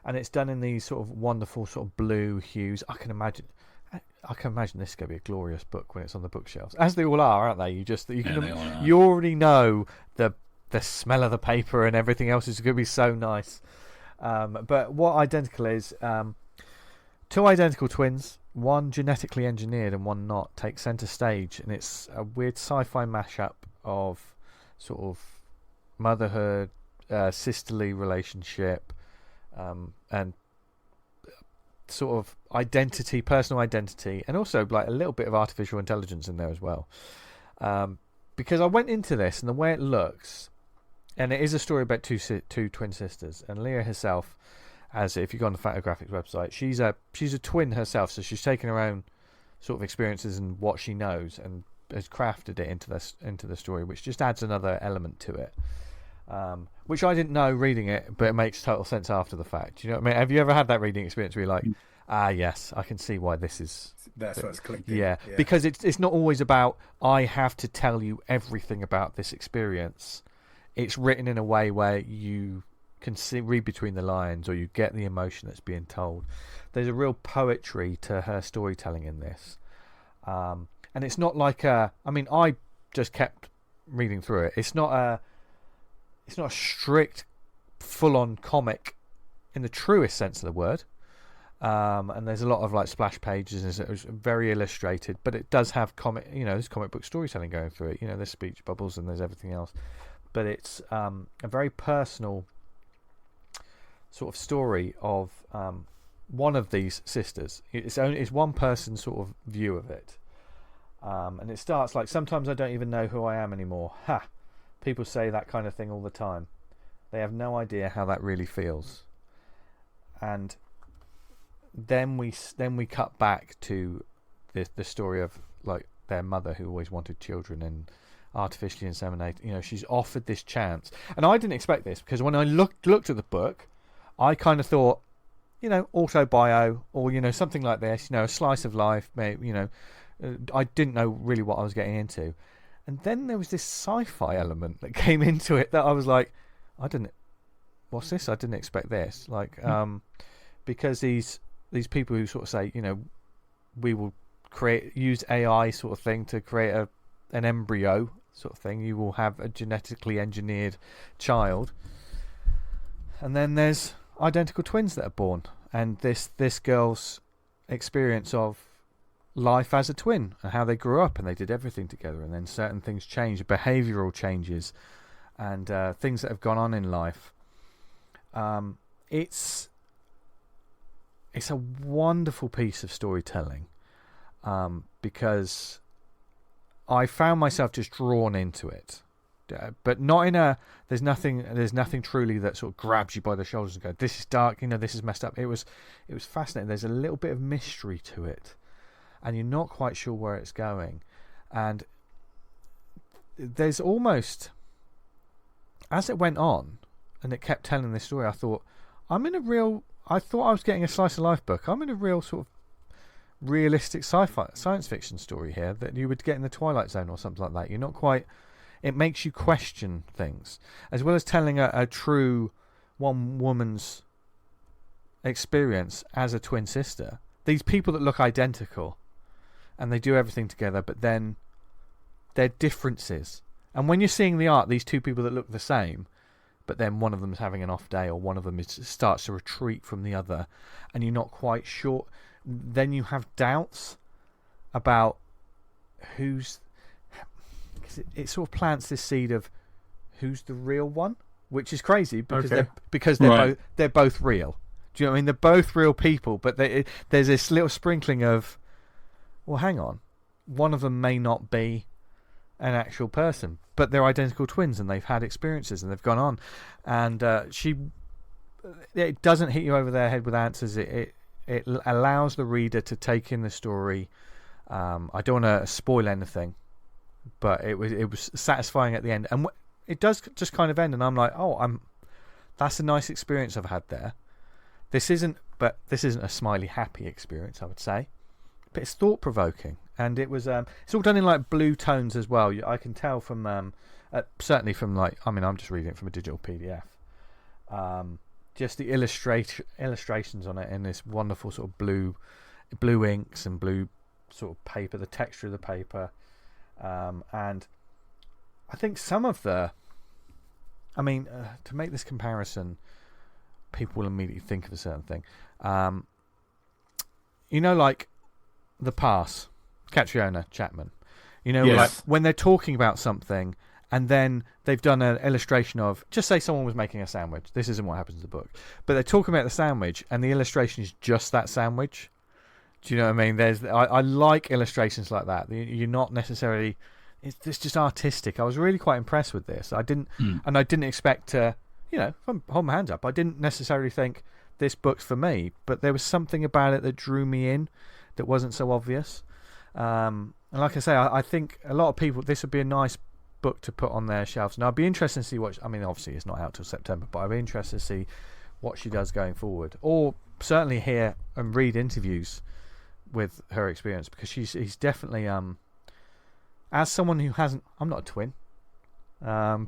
And it's done in these sort of wonderful sort of blue hues. I can imagine this is going to be a glorious book when it's on the bookshelves, as they all are, aren't they? You already know the smell of the paper and everything else is going to be so nice. But what Identical is, two identical twins, one genetically engineered and one not, take centre stage, and it's a weird sci-fi mashup of sort of motherhood, sisterly relationship, and sort of identity, personal identity, and also like a little bit of artificial intelligence in there as well. Because I went into this and the way it looks, and it is a story about two twin sisters, and Leah herself, if you go on the Fantagraphix website, she's a twin herself, so she's taken her own sort of experiences and what she knows and has crafted it into the story, which just adds another element to it. Which I didn't know reading it, but it makes total sense after the fact. You know what I mean? Have you ever had that reading experience where you're like, yes, I can see why this is... That's what's clicked. Yeah, because it's not always about, I have to tell you everything about this experience. It's written in a way where you can read between the lines, or you get the emotion that's being told. There's a real poetry to her storytelling in this. And it's not like I just kept reading through it. It's not a strict, full-on comic in the truest sense of the word. And there's a lot of like splash pages, and it's very illustrated, but it does have there's comic book storytelling going through it. There's speech bubbles and there's everything else. But it's a very personal sort of story of one of these sisters. It's one person's sort of view of it. And it starts like, sometimes I don't even know who I am anymore. Ha! People say that kind of thing all the time. They have no idea how that really feels. And then we cut back to the story of like their mother who always wanted children and artificially inseminate. She's offered this chance, and I didn't expect this because when I looked at the book, I kind of thought, autobio or something like this, a slice of life. Maybe, I didn't know really what I was getting into, and then there was this sci-fi element that came into it that I was like, what's this? I didn't expect this. Like, because these people who sort of say, we will use AI sort of thing to create an embryo sort of thing. You will have a genetically engineered child, and then there's identical twins that are born, and this girl's experience of life as a twin and how they grew up and they did everything together, and then certain things change, behavioural changes, and things that have gone on in life. It's a wonderful piece of storytelling, because I found myself just drawn into it, but not in a there's nothing truly that sort of grabs you by the shoulders and go, this is dark, this is messed up. It was fascinating. There's a little bit of mystery to it, and you're not quite sure where it's going, and there's almost, as it went on and it kept telling this story, I thought I thought I was getting a slice of life book. I'm in a real sort of realistic sci-fi science fiction story here that you would get in the Twilight Zone or something like that. You're not quite. It makes you question things, as well as telling a true one woman's experience as a twin sister. These people that look identical, and they do everything together, but then their differences. And when you're seeing the art, these two people that look the same, but then one of them is having an off day, or one of them starts to retreat from the other, and you're not quite sure. Then you have doubts about who's... Because it sort of plants this seed of who's the real one, which is crazy because they're both real. Do you know what I mean? They're both real people, but there's this little sprinkling of, well, hang on, one of them may not be an actual person, but they're identical twins and they've had experiences and they've gone on, and it doesn't hit you over their head with answers. It allows the reader to take in the story. I don't want to spoil anything, but it was satisfying at the end, and it does just kind of end, and I'm like, that's a nice experience I've had there. This isn't a smiley happy experience, I would say, but it's thought provoking, and it was it's all done in like blue tones as well. I can tell from certainly from I'm just reading it from a digital PDF. Just the illustrations on it in this wonderful sort of blue inks and blue sort of paper, the texture of the paper, and I think some of to make this comparison, people will immediately think of a certain thing. Like The Pass, Catriona Chapman. Yes. Like when they're talking about something, and then they've done an illustration of, just say someone was making a sandwich. This isn't what happens in the book, but they're talking about the sandwich, and the illustration is just that sandwich. Do you know what I mean? I like illustrations like that. You're not necessarily. It's just artistic. I was really quite impressed with this. I didn't expect to. Hold my hands up. I didn't necessarily think this book's for me, but there was something about it that drew me in that wasn't so obvious. And like I say, I think a lot of people, this would be a nice book to put on their shelves. And I'd be interested to see obviously it's not out till September, but I'd be interested to see what she does going forward, or certainly hear and read interviews with her experience, because he's definitely as someone who hasn't, I'm not a twin.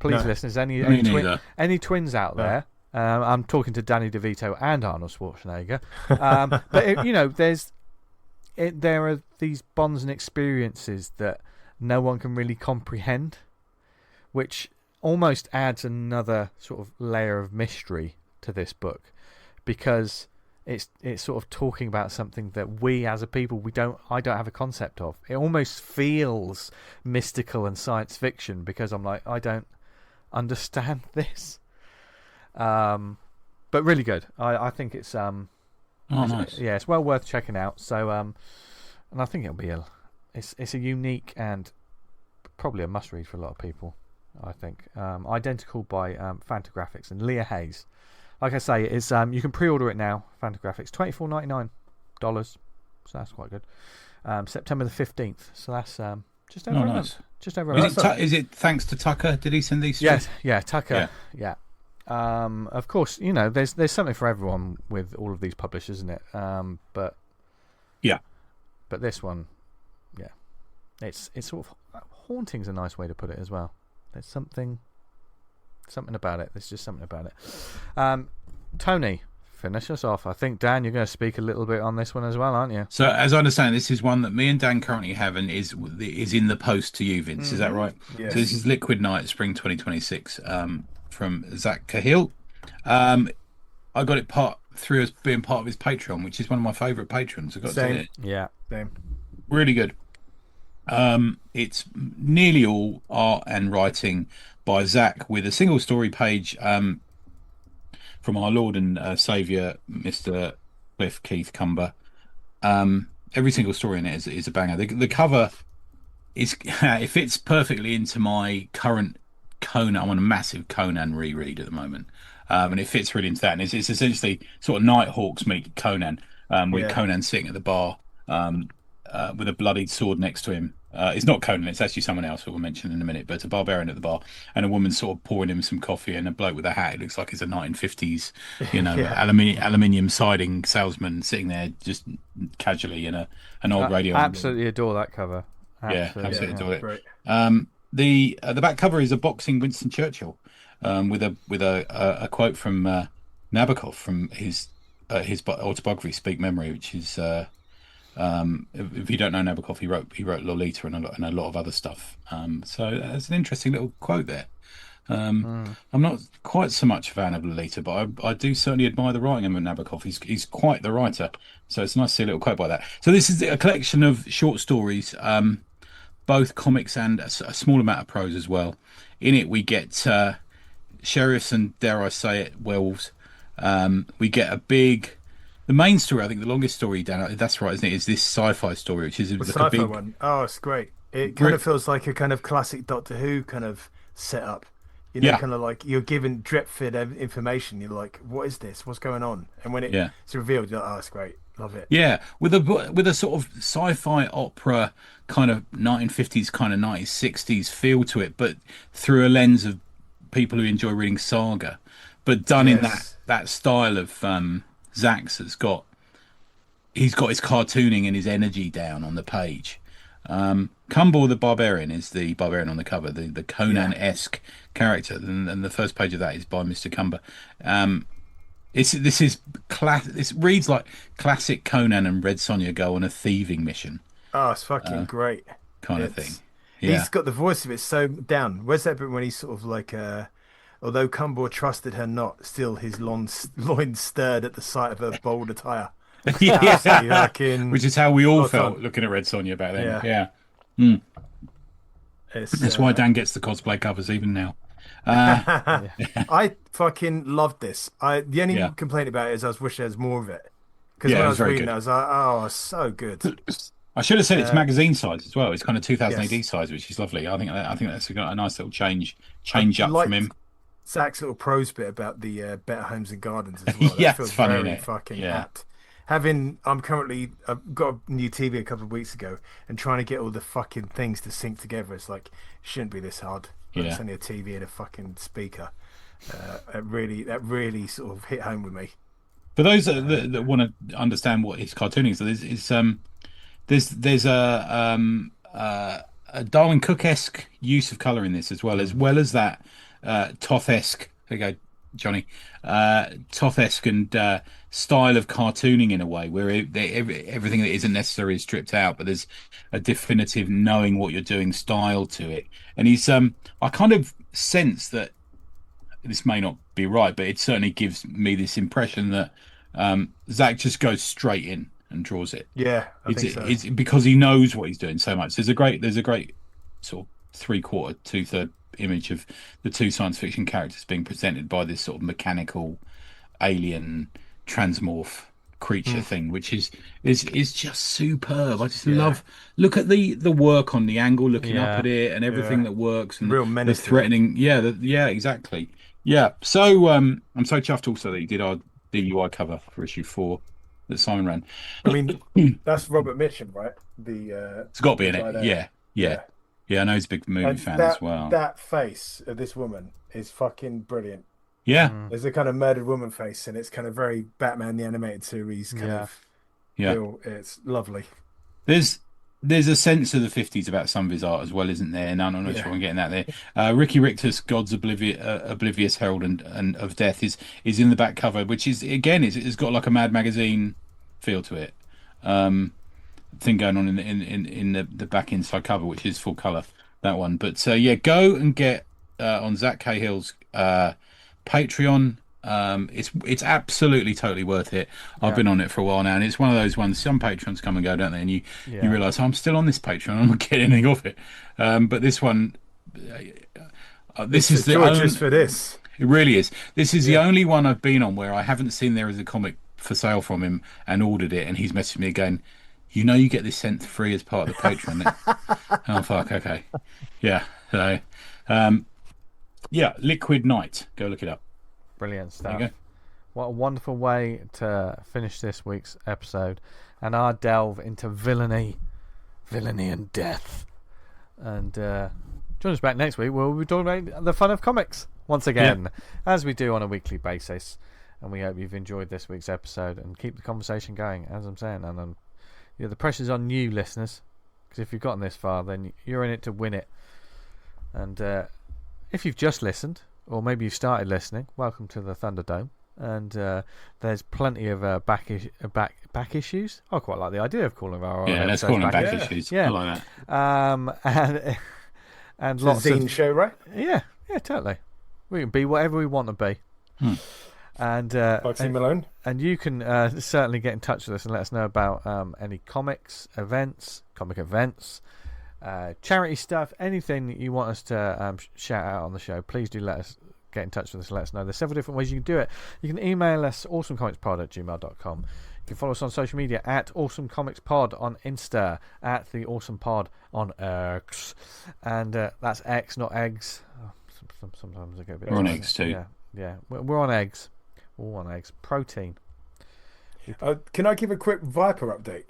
Please, listeners, any twins out there? I'm talking to Danny DeVito and Arnold Schwarzenegger. But there are these bonds and experiences that no one can really comprehend, which almost adds another sort of layer of mystery to this book, because it's sort of talking about something that we as a people I don't have a concept of. It almost feels mystical and science fiction, because I'm like, I don't understand this. But really good. I think it's nice. Yeah, it's well worth checking out. So and I think it'll be it's a unique and probably a must read for a lot of people, I think. Identical by Fantagraphix and Leah Hayes. Like I say, it's you can pre-order it now. Fantagraphix, $24.99, so that's quite good. September the 15th. So that's just over a month. Just over a month. Is it thanks to Tucker? Did he send these? Yes, yeah, Tucker. Yeah. Of course, there's something for everyone with all of these publishers, isn't it? But this one, it's sort of haunting's a nice way to put it as well. There's something about it. There's just something about it. Tony, finish us off. I think, Dan, you're going to speak a little bit on this one as well, aren't you? So, as I understand, this is one that me and Dan currently have and is in the post to you, Vince. Is that right? Yes. So this is Liquid Night, Spring 2026, from Zack Cahill. I got it through as being part of his Patreon, which is one of my favourite patrons. I got to say, yeah, same. Really good. It's nearly all art and writing by Zack, with a single story page from our Lord and Saviour, Mr. Cliff Keith Cumber. Every single story in it is a banger. The cover it fits perfectly into my current Conan. I'm on a massive Conan reread at the moment, and it fits really into that. And it's essentially sort of Nighthawks meet Conan, with Conan sitting at the bar with a bloodied sword next to him. It's not Conan, it's actually someone else who we'll mention in a minute, but a barbarian at the bar, and a woman sort of pouring him some coffee, and a bloke with a hat. It looks like he's a 1950s, aluminium siding salesman sitting there just casually in an old radio. Absolutely adore that cover. Absolutely adore it. Great. The back cover is a boxing Winston Churchill, with a quote from Nabokov from his autobiography, Speak Memory, which is. If you don't know Nabokov, he wrote Lolita and a lot of other stuff. So that's an interesting little quote there. I'm not quite so much a fan of Lolita, but I do certainly admire the writing of Nabokov. He's quite the writer, so it's nice to see a little quote by that. So this is a collection of short stories, both comics and a small amount of prose as well. In it, we get sheriffs and, dare I say it, werewolves. We get the main story, I think the longest story, Dan, that's right, isn't it, is this sci-fi story, which is the sci-fi one. Oh, it's great. It kind of feels like a kind of classic Doctor Who kind of setup. Kind of like you're given drip-fed information. You're like, what is this? What's going on? And when it's revealed, you're like, oh, it's great. Love it. Yeah, with a sort of sci-fi opera kind of 1950s, kind of 1960s feel to it, but through a lens of people who enjoy reading saga, but done in that style of... Zack's he's got his cartooning and his energy down on the page. Cumber the Barbarian is the barbarian on the cover, the Conan-esque character, and the first page of that is by Mr. Cumber. This reads like classic Conan and Red Sonja go on a thieving mission. Oh, it's fucking great kind of thing. Yeah. He's got the voice of it so down. Where's that bit when he's sort of like although Cumber trusted her not, still his loins stirred at the sight of her bold attire. Which is how we all felt looking at Red Sonja back then. Yeah. That's why Dan gets the cosplay covers even now. I fucking loved this. The only complaint about it is I was wishing there was more of it. Because when I was reading it, I was like, oh, so good. I should have said it's magazine size as well. It's kind of 2000 AD size, which is lovely. I think that's a nice little change up from him. Zack's little prose bit about the Better Homes and Gardens as well. That feels funny, very fucking apt. I've got a new TV a couple of weeks ago, and trying to get all the fucking things to sync together. It's like, it shouldn't be this hard. It's only a TV and a fucking speaker. That really sort of hit home with me. For those that want to understand what his cartooning is, there's a Darwin Cook-esque use of colour in this as well as that Toth-esque. There you go, Johnny. Toth-esque and style of cartooning in a way where everything that isn't necessary is stripped out, but there's a definitive knowing what you're doing style to it. And he's I kind of sense that this may not be right, but it certainly gives me this impression that Zack just goes straight in and draws it. Yeah, I think so. It's because he knows what he's doing so much. There's a great sort of 3/4, 2/3 image of the two science fiction characters being presented by this sort of mechanical alien transmorph creature thing, which is just superb. I just look at the work on the angle, looking up at it, and everything that works, and real the threatening. Exactly. Yeah. So I'm so chuffed also that he did our DUI cover for issue 4. that Simon ran. I mean, that's Robert Mitchum, right? It's got to be in guy it. there. Yeah. I know he's a big movie And fan as well. That face of this woman is fucking brilliant. Yeah. There's a kind of murdered woman face, and it's kind of very Batman the Animated Series kind of feel. It's lovely. There's a sense of the 50s about some of his art as well, isn't there? And I'm not sure I'm getting that there. Ricky Richter's God's Oblivious Herald and of Death is in the back cover, which is, again, it's got like a Mad Magazine feel to it. Thing going on in the back inside cover, which is full colour, that one. But go and get on Zack Cahill's Patreon. It's absolutely totally worth it. I've been on it for a while now, and it's one of those ones. Some patrons come and go, don't they? And you realise, I'm still on this Patreon. I'm not getting anything off it. But this one, this is the only for this. It really is. This is the only one I've been on where I haven't seen there is a comic for sale from him and ordered it, and he's messaged me again. You get this sent free as part of the Patreon. Oh fuck. Okay. Yeah. So, Liquid Night. Go look it up. Brilliant stuff. There you go. What a wonderful way to finish this week's episode and our delve into villainy and death. And join us back next week where we'll be talking about the fun of comics once again, as we do on a weekly basis. And we hope you've enjoyed this week's episode and keep the conversation going, as I'm saying. And the pressure's on you, listeners, because if you've gotten this far, then you're in it to win it. And if you've just listened, or maybe you've started listening, welcome to the Thunderdome. And there's plenty of back issues. I quite like the idea of calling our let's call them back issues. Yeah, I like that. And It's lots a Zine of show, right? yeah, totally. We can be whatever we want to be. And Malone. And you can certainly get in touch with us and let us know about any comic events, charity stuff, anything that you want us to shout out on the show. Please do get in touch with us and let us know. There's several different ways you can do it. You can email us awesomecomicspod@gmail.com. You can follow us on social media at awesomecomicspod on Insta, at the awesomepod on X, and that's X, not eggs. Sometimes I get a bit. We're on eggs too. Yeah, we're on eggs. All on eggs. Protein. Can I give a quick Viper update?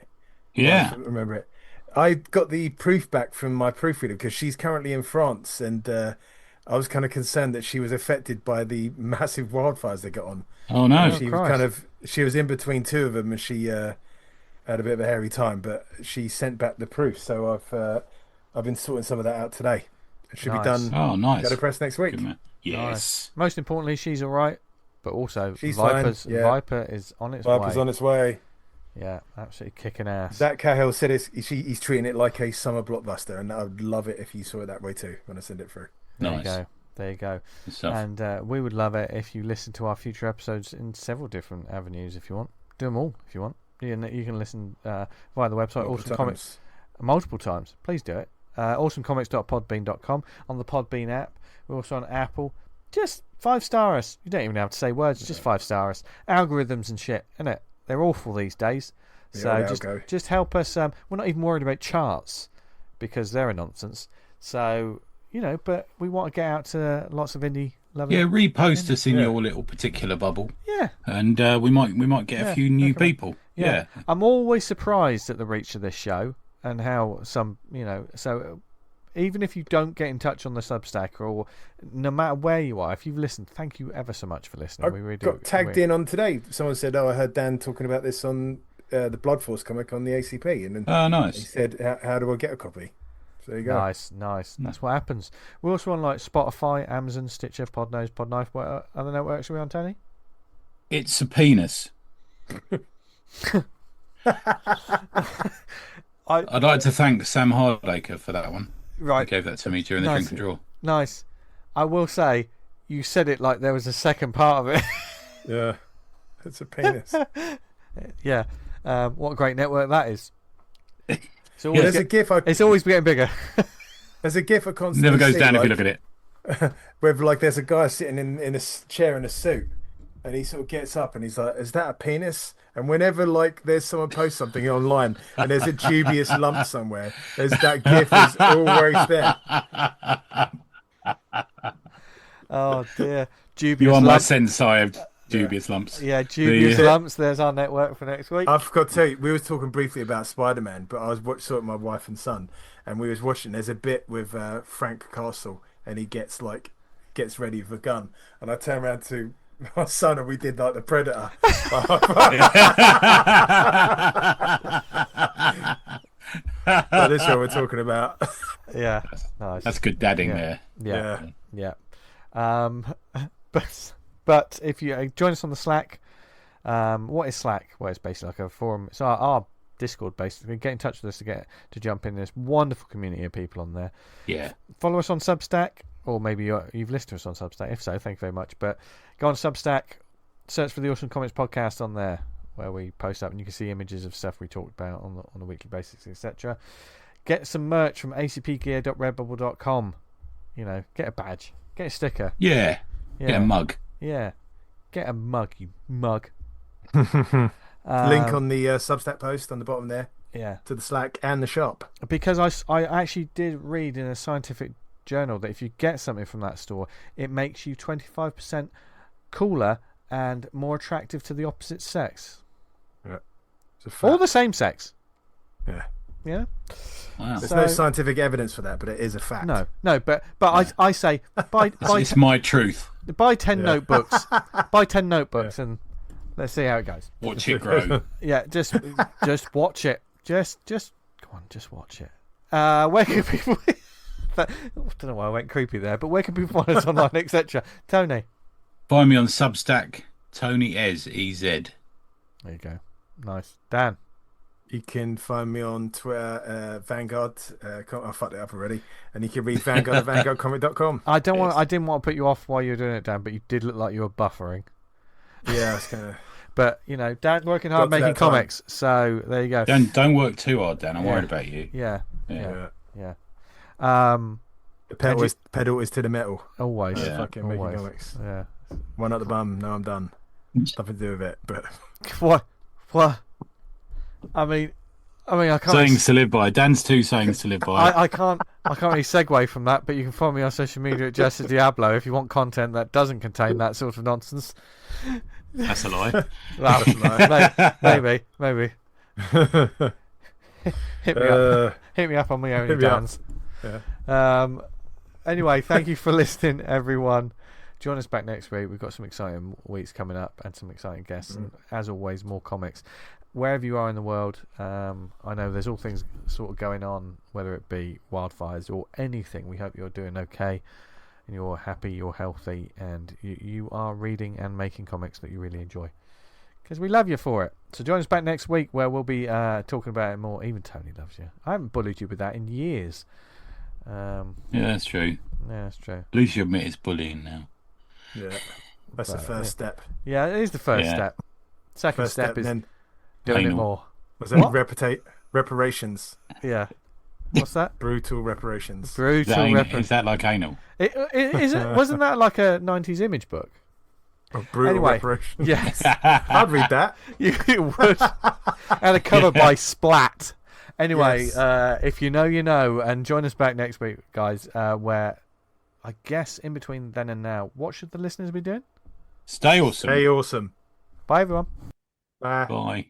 Yeah. Remember it. I got the proof back from my proofreader because she's currently in France, and I was kind of concerned that she was affected by the massive wildfires they got on. Oh no! She was in between two of them, and she had a bit of a hairy time. But she sent back the proof, so I've been sorting some of that out today. It should be done. Oh, nice! Go to press next week. Yes. Nice. Most importantly, she's all right. But also, she's Viper is on its way. Viper's on its way. Yeah, absolutely kicking ass. Zach Cahill said he's treating it like a summer blockbuster, and I would love it if you saw it that way too when I send it through. There you go. And we would love it if you listen to our future episodes in several different avenues if you want. Do them all if you want. You can listen via the website Awesome Comics multiple times. Please do it. awesomecomics.podbean.com, on the Podbean app. We're also on Apple. Just 5-star us. You don't even have to say words. Just 5-star us. Algorithms and shit, innit? They're awful these days. So just help us. We're not even worried about charts because they're a nonsense. So but we want to get out to lots of indie lovers. Yeah, repost us in your little particular bubble. Yeah, and we might get a few new people. Yeah, I'm always surprised at the reach of this show and how some so. Even if you don't get in touch on the Substack, or no matter where you are, if you've listened, thank you ever so much for listening. We really got tagged in on today. Someone said, "Oh, I heard Dan talking about this on the Blood Force comic on the ACP," and then nice. He said, "How do I get a copy?" So there you go. Nice. That's what happens. We're also on like Spotify, Amazon, Stitcher, Podnose, Podknife. What other networks are we on, Tony? It's a penis. I'd like to thank Sam Hardacre for that one. Right. He gave that to me during the drink and draw. Nice. I will say, you said it like there was a second part of it. Yeah. It's a penis. Yeah. What a great network that is. There's a GIF. It's always getting bigger. There's a GIF I constantly never goes see, down if you look at it. Where there's a guy sitting in a chair in a suit, and he sort of gets up and he's like, "Is that a penis?" And whenever there's someone posts something online and there's a dubious lump somewhere, there's that GIF is always there. Oh dear, dubious. You're on lump. my sensei Dubious lumps. Yeah, dubious lumps. There's our network for next week. I forgot to tell you, we were talking briefly about Spider-Man, but I was saw it with my wife and son, and we was watching. There's a bit with Frank Castle, and he gets ready with a gun, and I turn around to my son, and we did like the Predator. That is what we're talking about. Yeah, nice. That's good dadding there. Yeah. But if you join us on the Slack, what is Slack? Well, it's basically like a forum. It's our Discord, basically. Get in touch with us to jump in this wonderful community of people on there. Yeah. Follow us on Substack, or maybe you've listened to us on Substack. If so, thank you very much. But go on Substack, search for the Awesome Comics Podcast on there, where we post up, and you can see images of stuff we talked about on a weekly basis, etc. Get some merch from acpgear.redbubble.com. Get a badge, get a sticker. Yeah. Get a mug. Yeah. Get a mug, you mug. Link on the Substack post on the bottom there. Yeah. To the Slack and the shop. Because I actually did read in a scientific journal that if you get something from that store, it makes you 25% cooler and more attractive to the opposite sex. Yeah. Or the same sex. Yeah. Yeah. Wow. There's no scientific evidence for that, but it is a fact. No, but I say buy it's my truth. Buy 10 notebooks. Buy 10 notebooks and let's see how it goes. Watch it grow. Yeah, just watch it. Just come on, just watch it. Where can people I don't know why I went creepy there, but where can people find us online, etc. Tony. Find me on Substack, Tony Ez, EZ. There you go. Nice. Dan. You can find me on Twitter, Vanguard. I fucked it up already. And you can read Vanguard at vanguardcomic.com. I didn't want to put you off while you were doing it, Dan, but you did look like you were buffering. Yeah, I was kind of. But Dan's working hard making comics, so there you go. Don't work too hard, Dan. I'm worried about you. Yeah. The pedal is to the metal. Always. Fucking making comics. Yeah. One at the bum. No, I'm done. Nothing to do with it. But what? I mean, I can't. Sayings to live by. Dan's two sayings to live by. I can't really segue from that, but you can follow me on social media at Jesse Diablo if you want content that doesn't contain that sort of nonsense. That's a lie. Well, maybe. Hit me up on my own Dan's. Yeah. Anyway, thank you for listening, everyone. Join us back next week. We've got some exciting weeks coming up and some exciting guests, and as always, more comics. Wherever you are in the world, I know there's all things sort of going on, whether it be wildfires or anything. We hope you're doing okay and you're happy, you're healthy, and you are reading and making comics that you really enjoy, because we love you for it. So join us back next week where we'll be talking about it more. Even Tony loves you. I haven't bullied you with that in years. Yeah, that's true. Yeah, that's true. At least you admit it's bullying now. Yeah, that's the first step. Yeah, it is the first step. Second step is... then doing it more. Was that reparations? Yeah. What's that? Brutal reparations. Is that like anal? Wasn't that like a 90s image book? Brutal reparations. Yes. I'd read that. You would. And a cover by Splat. Anyway, if you know, you know. And join us back next week, guys, where I guess in between then and now, what should the listeners be doing? Stay awesome. Stay awesome. Bye, everyone. Bye. Bye.